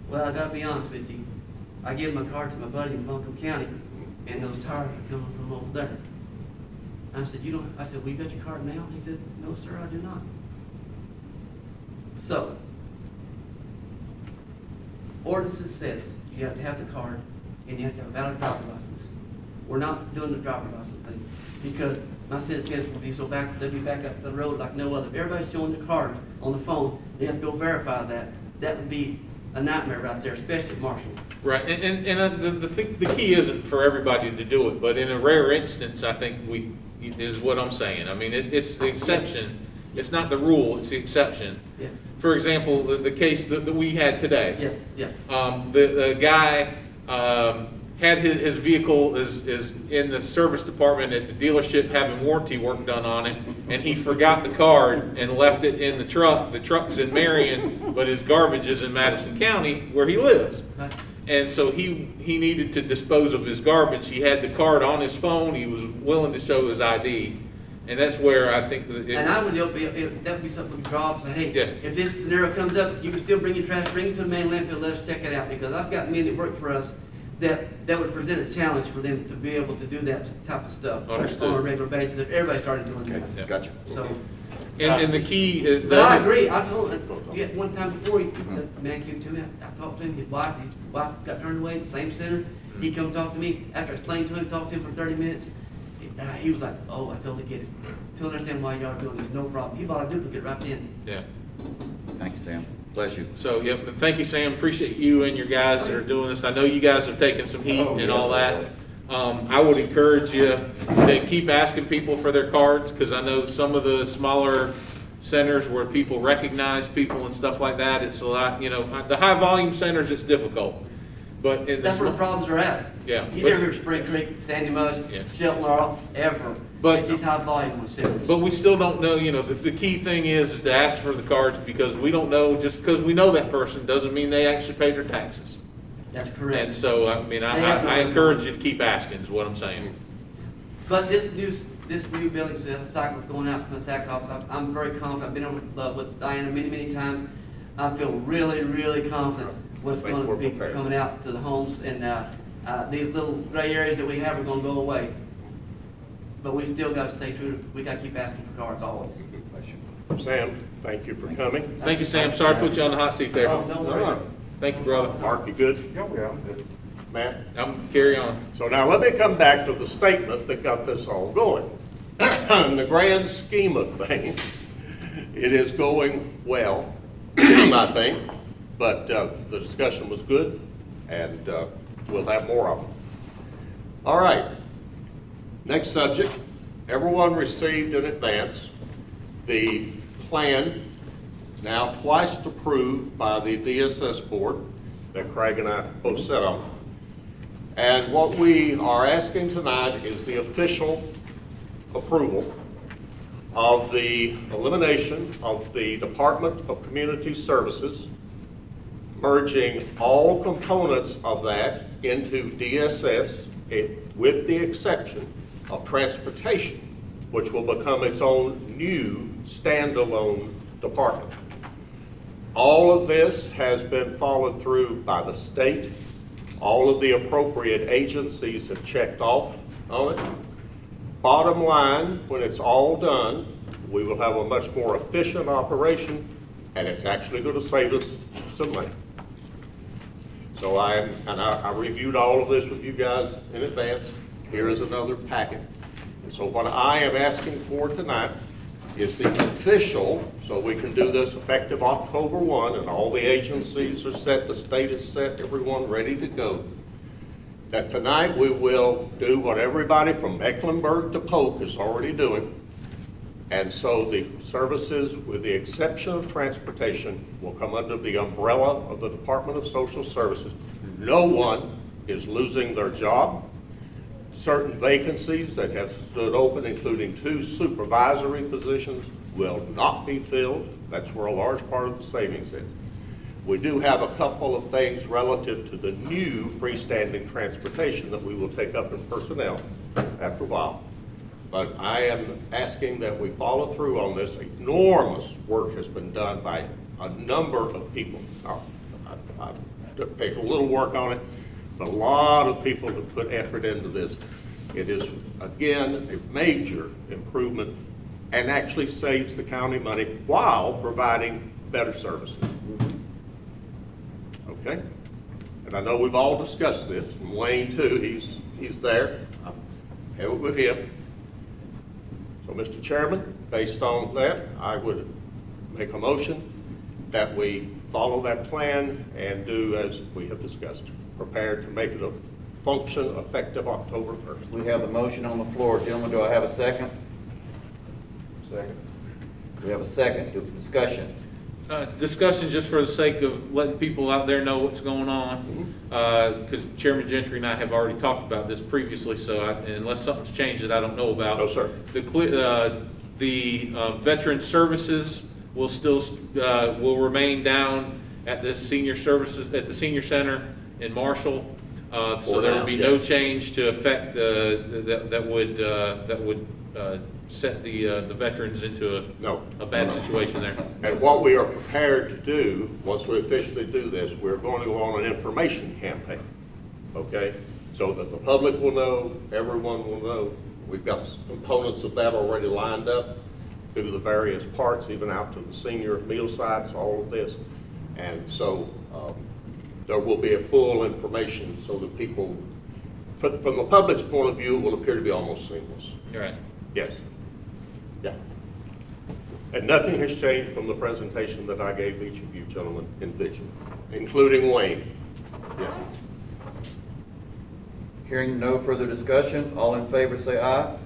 well, I gotta be honest with you. I gave my card to my buddy in Buncombe County, and those tires are coming from over there. I said, well, you got your card now? He said, no, sir, I do not. So, ordinances says you have to have the card and you have to have a valid driver's license. We're not doing the driver's license thing because my city attendants will be they'll be back up the road like no other. If everybody's showing the card on the phone, they have to go verify that. That would be a nightmare right there, especially at Marshall. Right, and the key isn't for everybody to do it, but in a rare instance, I think is what I'm saying. I mean, it's the exception. It's not the rule, it's the exception. Yeah. For example, the case that we had today. Yes, yeah. The guy had his vehicle is in the service department at the dealership having warranty work done on it, and he forgot the card and left it in the truck. The truck's in Marion, but his garbage is in Madison County where he lives. Right. And so he needed to dispose of his garbage. He had the card on his phone. He was willing to show his ID. And that's where I think that And I would hope that would be something we draw up and say, hey, Yeah. if this scenario comes up, you can still bring your trash, bring it to the main landfill, let's check it out. Because I've got men that work for us that would present a challenge for them to be able to do that type of stuff Understood. on a regular basis if everybody started doing that. Yeah. Gotcha. So, and the key is. but I agree. I told him, one time before, the man came to me, I talked to him, his wife got turned away at the same center. He come talk to me, after I explained to him, talked to him for 30 minutes. He was like, oh, I totally get it. Totally understand why y'all are doing this, no problem. He bought a duplicate right then. Yeah. Thank you, Sam. Bless you. So, yep, thank you, Sam. Appreciate you and your guys that are doing this. I know you guys have taken some heat and all that. I would encourage you to keep asking people for their cards, because I know some of the smaller centers where people recognize people and stuff like that, it's a lot, the high volume centers, it's difficult. But in That's where the problems are at. Yeah. You never hear Spring Creek, Sandy Mush, Yeah. Shelton, Laurel, ever. But- It's these high volume ones. But we still don't know, the key thing is to ask for the cards, because we don't know, just because we know that person doesn't mean they actually paid their taxes. That's correct. And so, I mean, They have I no- encourage you to keep asking, is what I'm saying. But this new billing cycle is going out from the tax office. I'm very confident. I've been over with Diana many times. I feel really, really confident what's going to be coming out to the homes, and these little gray areas that we have are going to go away. But we still got to stay true. We got to keep asking for cards always. Sam, thank you for coming. Thank you, Sam. Sorry to put you on the hot seat there. Oh, no worries. Thank you, brother. Mark, you good? Yeah, I'm good. Matt? Carry on. So now let me come back to the statement that got this all going. In the grand scheme of things, it is going well, I think, but the discussion was good, and we'll have more of them. All right, next subject. Everyone received in advance the plan, now twice approved by the DSS board that Craig and I both sat on. And what we are asking tonight is the official approval of the elimination of the Department of Community Services, merging all components of that into DSS, with the exception of transportation, which will become its own new standalone department. All of this has been followed through by the state. All of the appropriate agencies have checked off on it. Bottom line, when it's all done, we will have a much more efficient operation, and it's actually going to save us some money. So I reviewed all of this with you guys in advance. Here is another packet. And so what I am asking for tonight is the official, so we can do this effective October 1, and all the agencies are set, the state is set, everyone ready to go. That tonight we will do what everybody from Mecklenburg to Polk is already doing. And so the services, with the exception of transportation, will come under the umbrella of the Department of Social Services. No one is losing their job. Certain vacancies that have stood open, including 2 supervisory positions, will not be filled. That's where a large part of the savings is. We do have a couple of things relative to the new freestanding transportation that we will take up in personnel after a while. But I am asking that we follow through on this. Enormous work has been done by a number of people. I've taken a little work on it, but a lot of people have put effort into this. It is, again, a major improvement and actually saves the county money while providing better services. Okay? And I know we've all discussed this, and Wayne too, he's there. I have it with him. So, Mr. Chairman, based on that, I would make a motion that we follow that plan and do as we have discussed, prepared to make it a function effective October 1st. We have the motion on the floor. Gentlemen, do I have a second? Second. We have a second. Discussion. Discussion just for the sake of letting people out there know what's going on, because Chairman Gentry and I have already talked about this previously, so unless something's changed that I don't know about. No, sir. The veteran services will still, will remain down at the senior services, at the senior center in Marshall. So there would be no change to affect, that would set the veterans into a bad situation there. And what we are prepared to do, once we officially do this, we're going to go on an information campaign, okay? So that the public will know, everyone will know. We've got components of that already lined up through the various parts, even out to the senior meal sites, all of this. And so there will be a full information so that people, from the public's point of view, it will appear to be almost seamless. You're right. Yes. Yeah. And nothing has changed from the presentation that I gave each of you gentlemen individually, including Wayne. Yeah. Hearing no further discussion, all in favor say aye.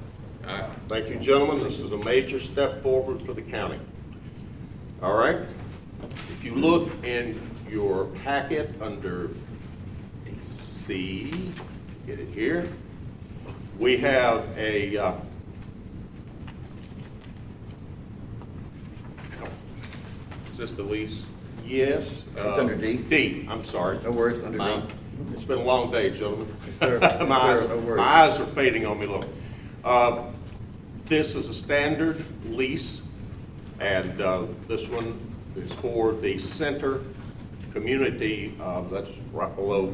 Aye. Thank you, gentlemen. This is a major step forward for the county. All right. If you look in your packet under C, get it here, we have a Is this the lease? yes. It's under D. D, I'm sorry. No worries, under My- D. It's been a long day, gentlemen. Yes, sir. Yes, My sir. eyes- No worries. my eyes are fading on me a little. This is a standard lease, and this one is for the center community, that's right below,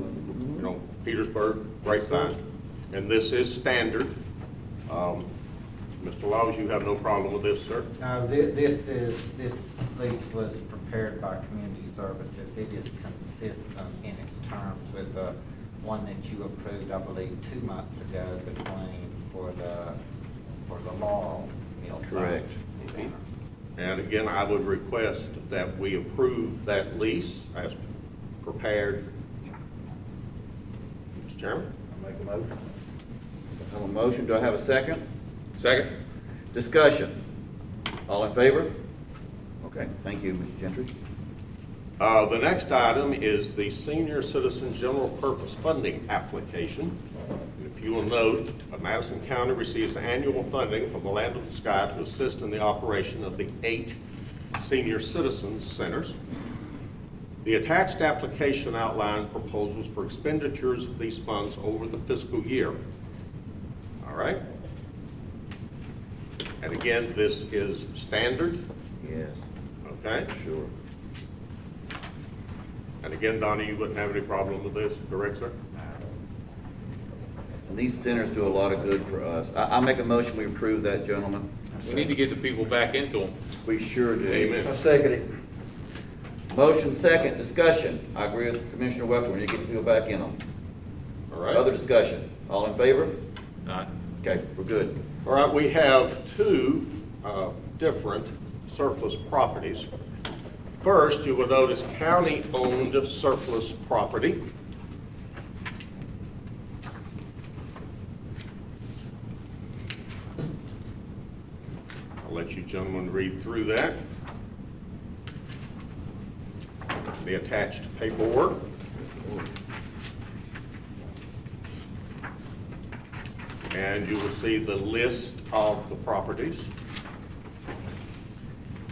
Petersburg, Grapevine. And this is standard. Mr. Laws, you have no problem with this, sir? No, this lease was prepared by Community Services. It is consistent in its terms with the one that you approved, I believe, 2 months ago for the Laurel Mill Site Correct. Center. And again, I would request that we approve that lease as prepared. Mr. Chairman? I'll make a motion. I have a motion. Do I have a second? Second? Discussion. All in favor? Okay, thank you, Mr. Gentry. The next item is the Senior Citizen General Purpose Funding Application. If you will note, Madison County receives annual funding from the Land of the Sky to assist in the operation of the 8 senior citizens centers. The attached application outlined proposals for expenditures of these funds over the fiscal year. All right? And again, this is standard, Yes, okay? sure. And again, Donnie, you wouldn't have any problem with this, correct, sir? And these centers do a lot of good for us. I make a motion, we approve that, gentlemen. We need to get the people back into them. We sure do. Amen. I second it. Motion second, discussion. I agree with Commissioner Webster, we need to get the people back in them. All right? Other discussion. All in favor? Aye. Okay, we're good. All right, we have 2 different surplus properties. First, you will notice county-owned surplus property. I'll let you gentlemen read through that. The attached paperwork. And you will see the list of the properties.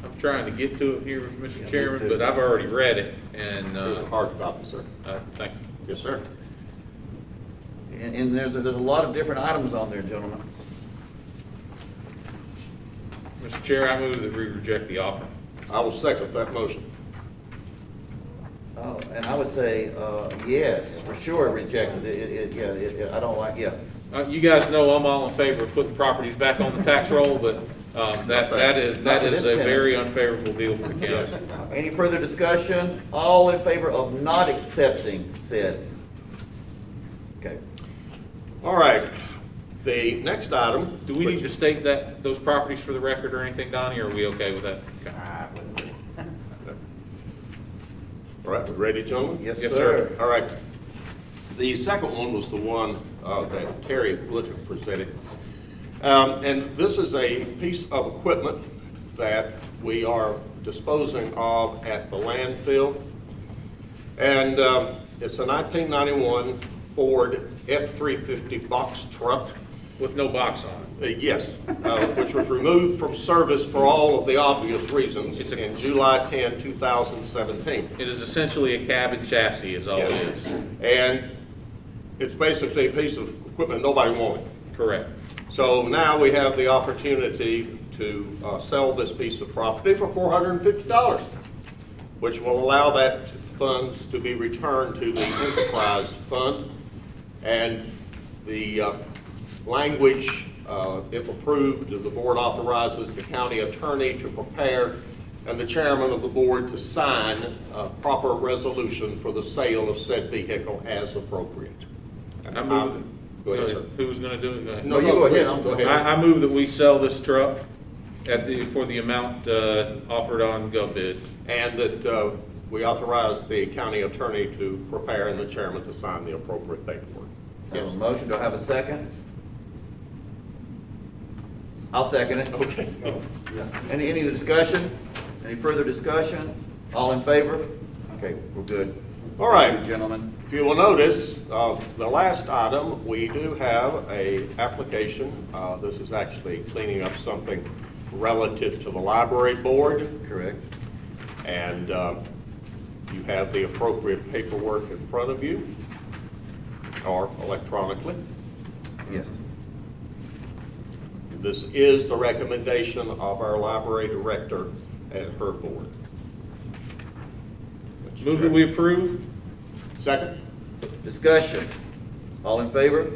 I'm trying to get to it here, Mr. me Chairman, too. but I've already read it, and, There's a hard copy, sir. thank you. Yes, sir. And there's a lot of different items on there, gentlemen. Mr. Chair, I move that we reject the offer. I will second that motion. Oh, and I would say, yes, for sure rejected. I don't like, yeah. You guys know I'm all in favor of putting properties back on the tax roll, but that is Not for this a very penance. unfavorable deal for the county. Any further discussion? All in favor of not accepting said? Okay. All right, the next item. Do we need to state those properties for the record or anything, Donnie, or are we okay with that? Okay. All right, we ready, gentlemen? Yes, Yes, sir. sir. All right. The second one was the one that Terry Litton presented. And this is a piece of equipment that we are disposing of at the landfill. And it's a 1991 Ford F-350 box truck. With no box on it. Yes, which was removed from service for all of the obvious reasons in July 10, 2017. It is essentially a cabin chassis is all it is. And it's basically a piece of equipment nobody wanted. Correct. So now we have the opportunity to sell this piece of property for $450, which will allow that funds to be returned to the enterprise fund. And the language, if approved, the board authorizes the county attorney to prepare and the chairman of the board to sign a proper resolution for the sale of said vehicle as appropriate. I move. Go ahead, sir. Who's gonna do it? Go ahead. No, you go ahead. please, go ahead. I move that we sell this truck for the amount offered on GovBid. And that we authorize the county attorney to prepare and the chairman to sign the appropriate paperwork. I have a motion, do I have a second? I'll second it. Okay. Any other discussion? Any further discussion? All in favor? Okay, we're good. All right. Thank you, gentlemen. If you will notice, the last item, we do have a application. This is actually cleaning up something relative to the library board. Correct. And you have the appropriate paperwork in front of you, or electronically. Yes. This is the recommendation of our library director and her board. Move that we approve. Second? Discussion. All in favor?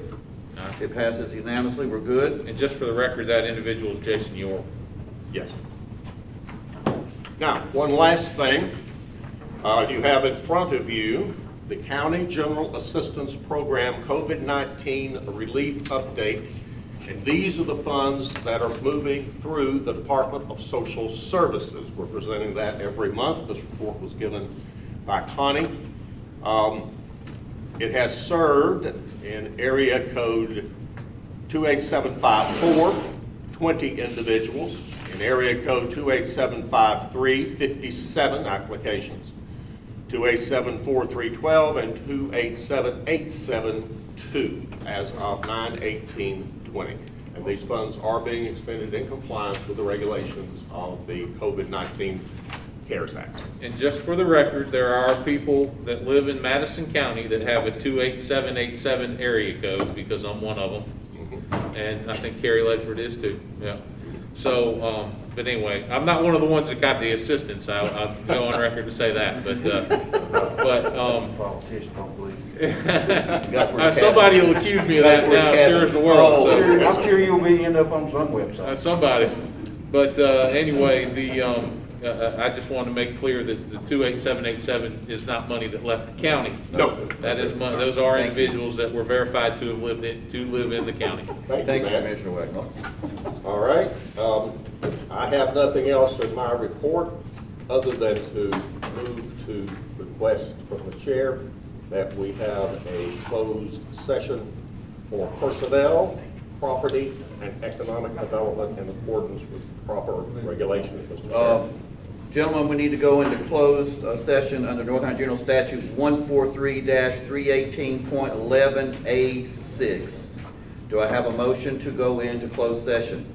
It passes unanimously, we're good. And just for the record, that individual is Jason York. Yes. Now, one last thing. You have in front of you the County General Assistance Program COVID-19 Relief Update. And these are the funds that are moving through the Department of Social Services. We're presenting that every month. This report was given by Connie. It has served in area code 28754, 20 individuals. In area code 28753, 57 applications. 2874312 and 2878722 as of 9/18/20. And these funds are being expended in compliance with the regulations of the COVID-19 CARES Act. And just for the record, there are people that live in Madison County that have a 28787 area code, because I'm one of them. And I think Carrie Ledford is too, yeah. So, but anyway, I'm not one of the ones that got the assistance, I'll go on record to say that, but Politicians don't believe. somebody will accuse me of that now, sure as the world. So. I'm sure you'll end up on some website. Somebody, but anyway, I just want to make clear that the 28787 is not money that left the county. No. That is money, those are individuals that were verified to have live in the county. Thank you, Matt. Commissioner Wagner. All right. I have nothing else in my report other than to move to request from the chair that we have a closed session for personnel, property, and economic development in accordance with proper regulations, Mr. Chair. Gentlemen, we need to go into closed session under North Carolina General Statute 143-318.11A6. Do I have a motion to go into closed session?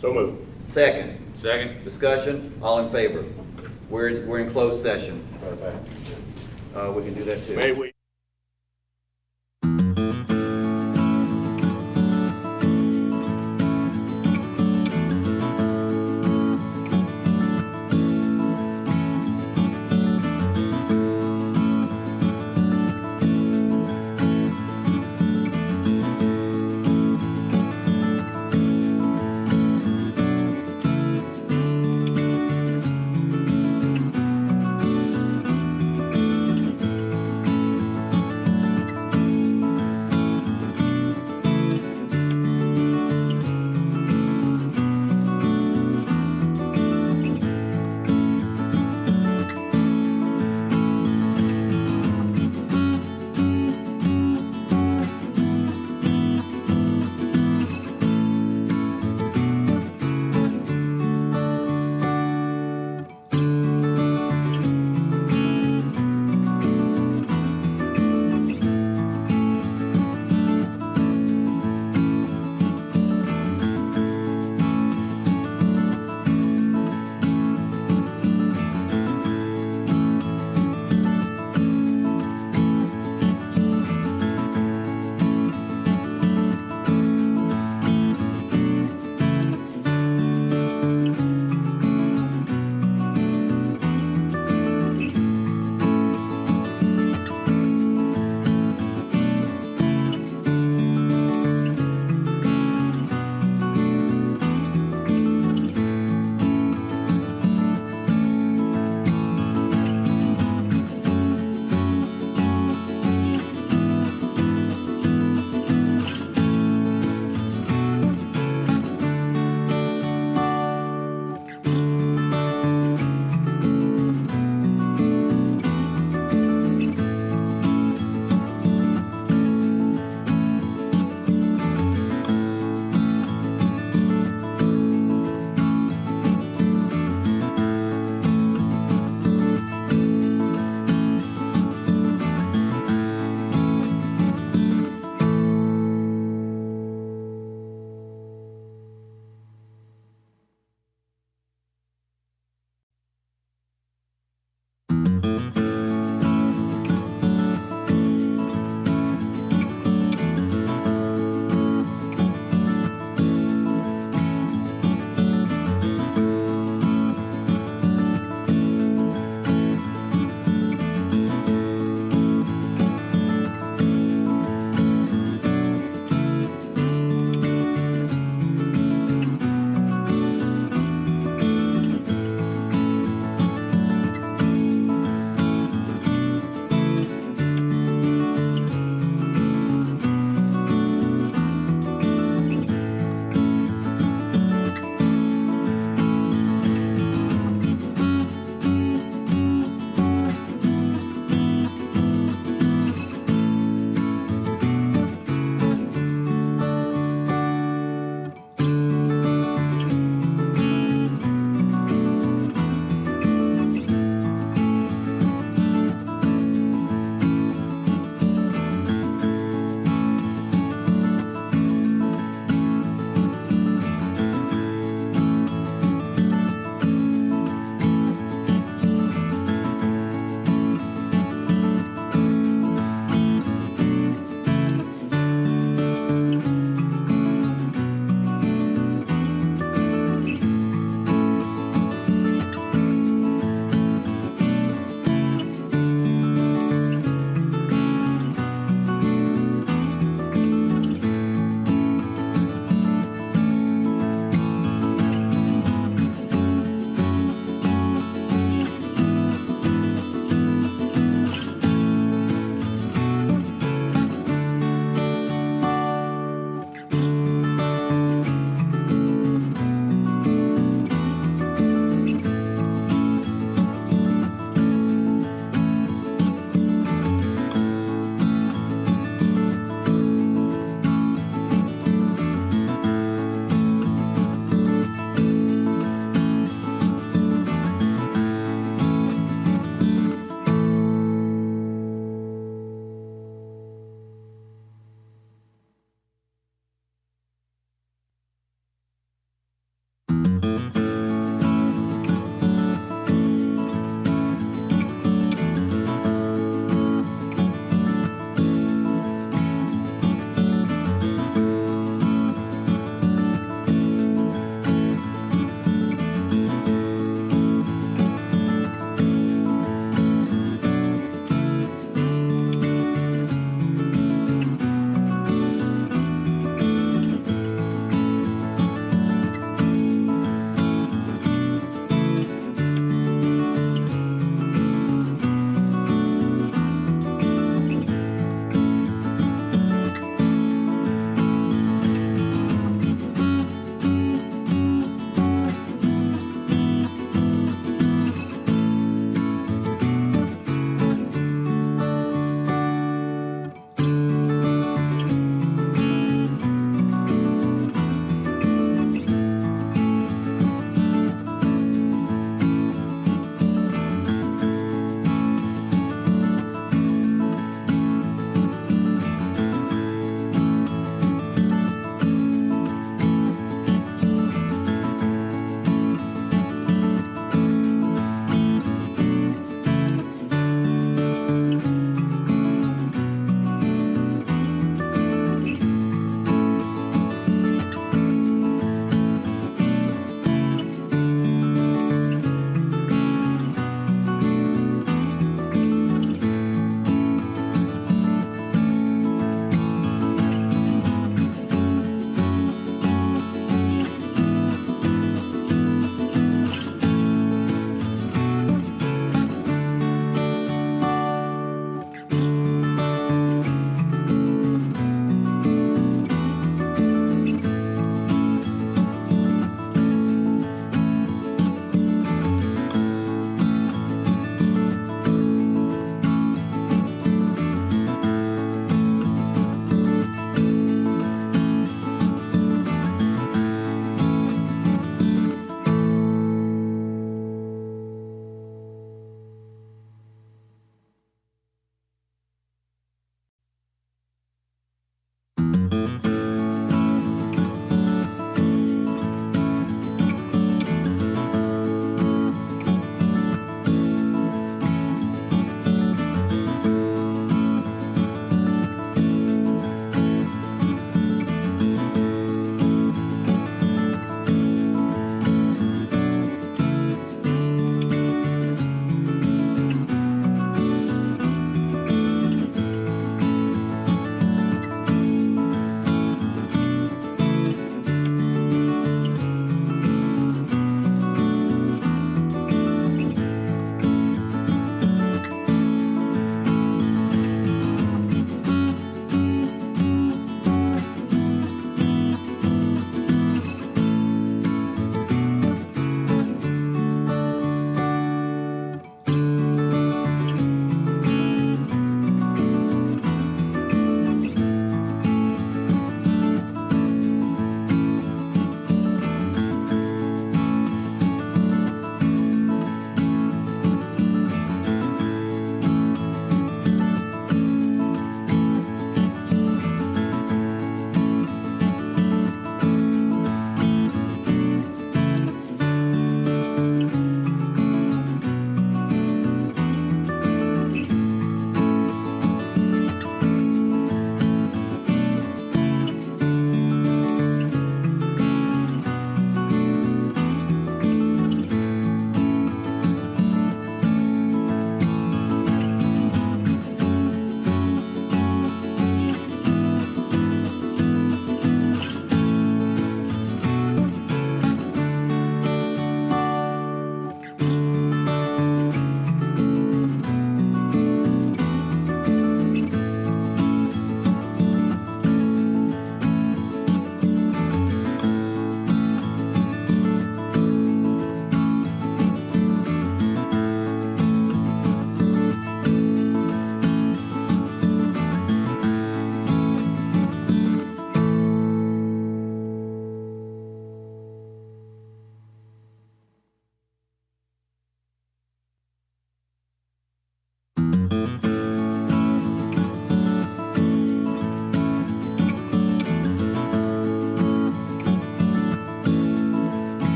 So moved. Second. Second. Discussion, all in favor? We're in closed session. We can do that too. May we?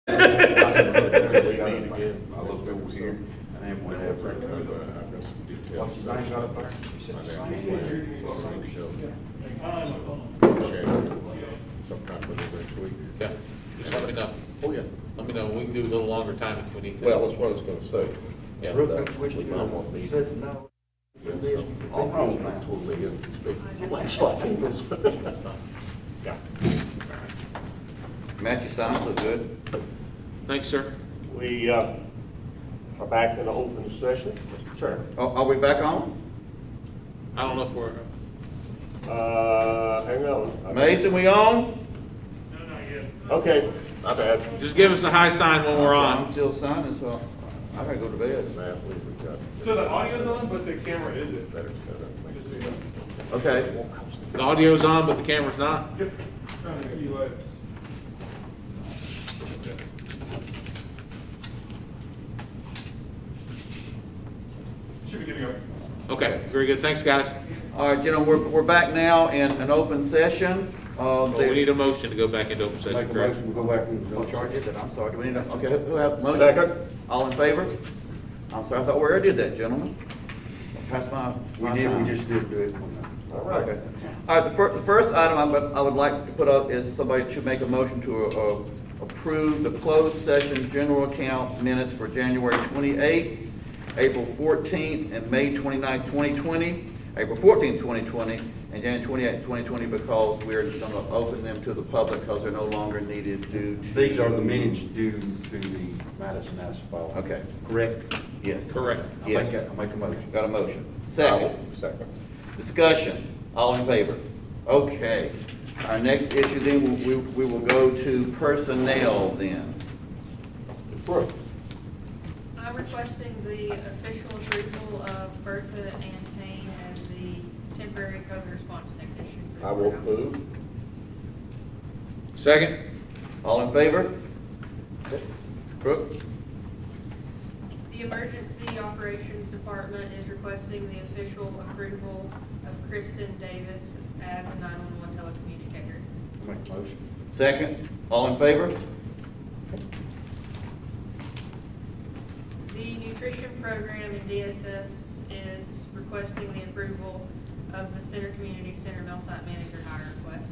I looked over here, and then whenever, what's his name got up there? He said the same thing. Sometime next week. Yeah, just let me know. Oh, yeah. Let me know, we can do a little longer time if we need to. Well, that's what I was gonna say. Yeah. Brooke, that's what We you might want to said no. All home now. Told me in to speak. Flashlight. Yeah. Matthew, sounds so good. Thanks, sir. We are back in the open session, Mr. Chair. Are we back on? I don't know if we're, Hang on. Mason, we on? Okay, my bad. just give us a high sign when we're I'm on. still signing, so I gotta go to bed. Man, we've got So the audio's on, but the camera isn't. better set up. Just so you know. Okay. The audio's on, but the camera's not? Yep. Trying to see you guys. Should be good to go. Okay, very good, thanks, guys. All right, gentlemen, we're back now in an open session. Well, we need a motion to go back into open Make session, a correct? motion, we go back and. Oh, Charlie did that, I'm sorry, do we need a, okay, who have motion? Second. All in favor? I'm sorry, I thought we already did that, gentlemen. Pass my time. We just did do it. All right. Okay. All right, the first item I would like to put up is somebody to make a motion to approve the closed session general account minutes for January 28th, April 14th, and May 29th, 2020, April 14th, 2020, and January 28th, 2020, because we're going to open them to the public because they're no longer needed due to. These are the minutes due to the Madison asphalt. Okay. Correct? Yes. Correct. Yes. I'll make a motion. Got a motion. Second. Second. Discussion, all in favor? Okay. Our next issue then, we will go to personnel then. Brooke. I'm requesting the official approval of Bertha Ann Payne as the temporary COVID response technician. for the I will courthouse. move. Second? All in favor? Brooke? The Emergency Operations Department is requesting the official approval of Kristen Davis as a 911 telecommunicator. I'll make a motion. Second, all in favor? The nutrition program in DSS is requesting the approval of the Center Community Center Mill Site Manager hire request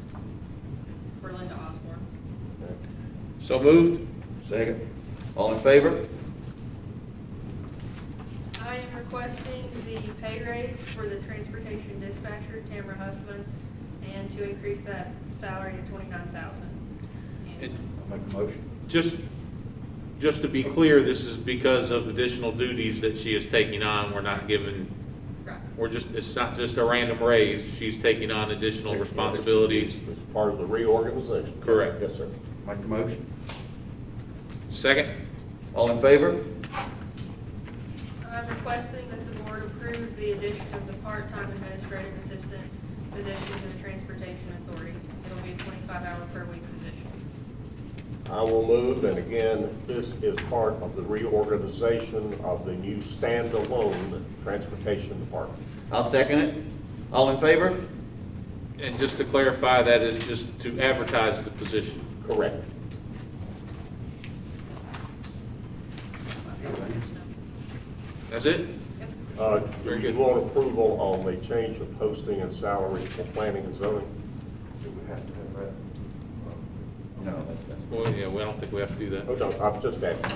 for Linda Osborne. So moved? Second. All in favor? I am requesting the pay raise for the transportation dispatcher, Tamara Huffman, and to increase that salary to $29,000. It- I'll make a motion. Just to be clear, this is because of additional duties that she is taking on. We're not giving, Right. it's not just a random raise. She's taking on additional responsibilities. It's part of the reorganization. Correct. Yes, sir. Make a motion. Second? All in favor? I'm requesting that the board approve the addition of the part-time administrative assistant position to the Transportation Authority. It'll be a 25-hour per week position. I will move, and again, this is part of the reorganization of the new standalone transportation department. I'll second it. All in favor? And just to clarify, that is just to advertise the position. Correct. That's it? Do Very you good. want approval on the change of posting and salary for planning and zoning? Do we have to have that? No, that's. Well, yeah, we don't think we have to do that. Oh, no, I'm just asking.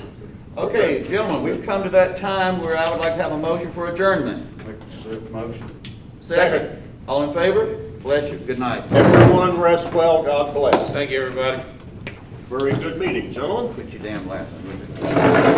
Okay, gentlemen, we've come to that time where I would like to have a motion for adjournment. Make a motion. Second. All in favor? Bless you. Good night. Everyone rest well, God bless. Thank you, everybody. Very good meeting, gentlemen. Quit your damn laughing.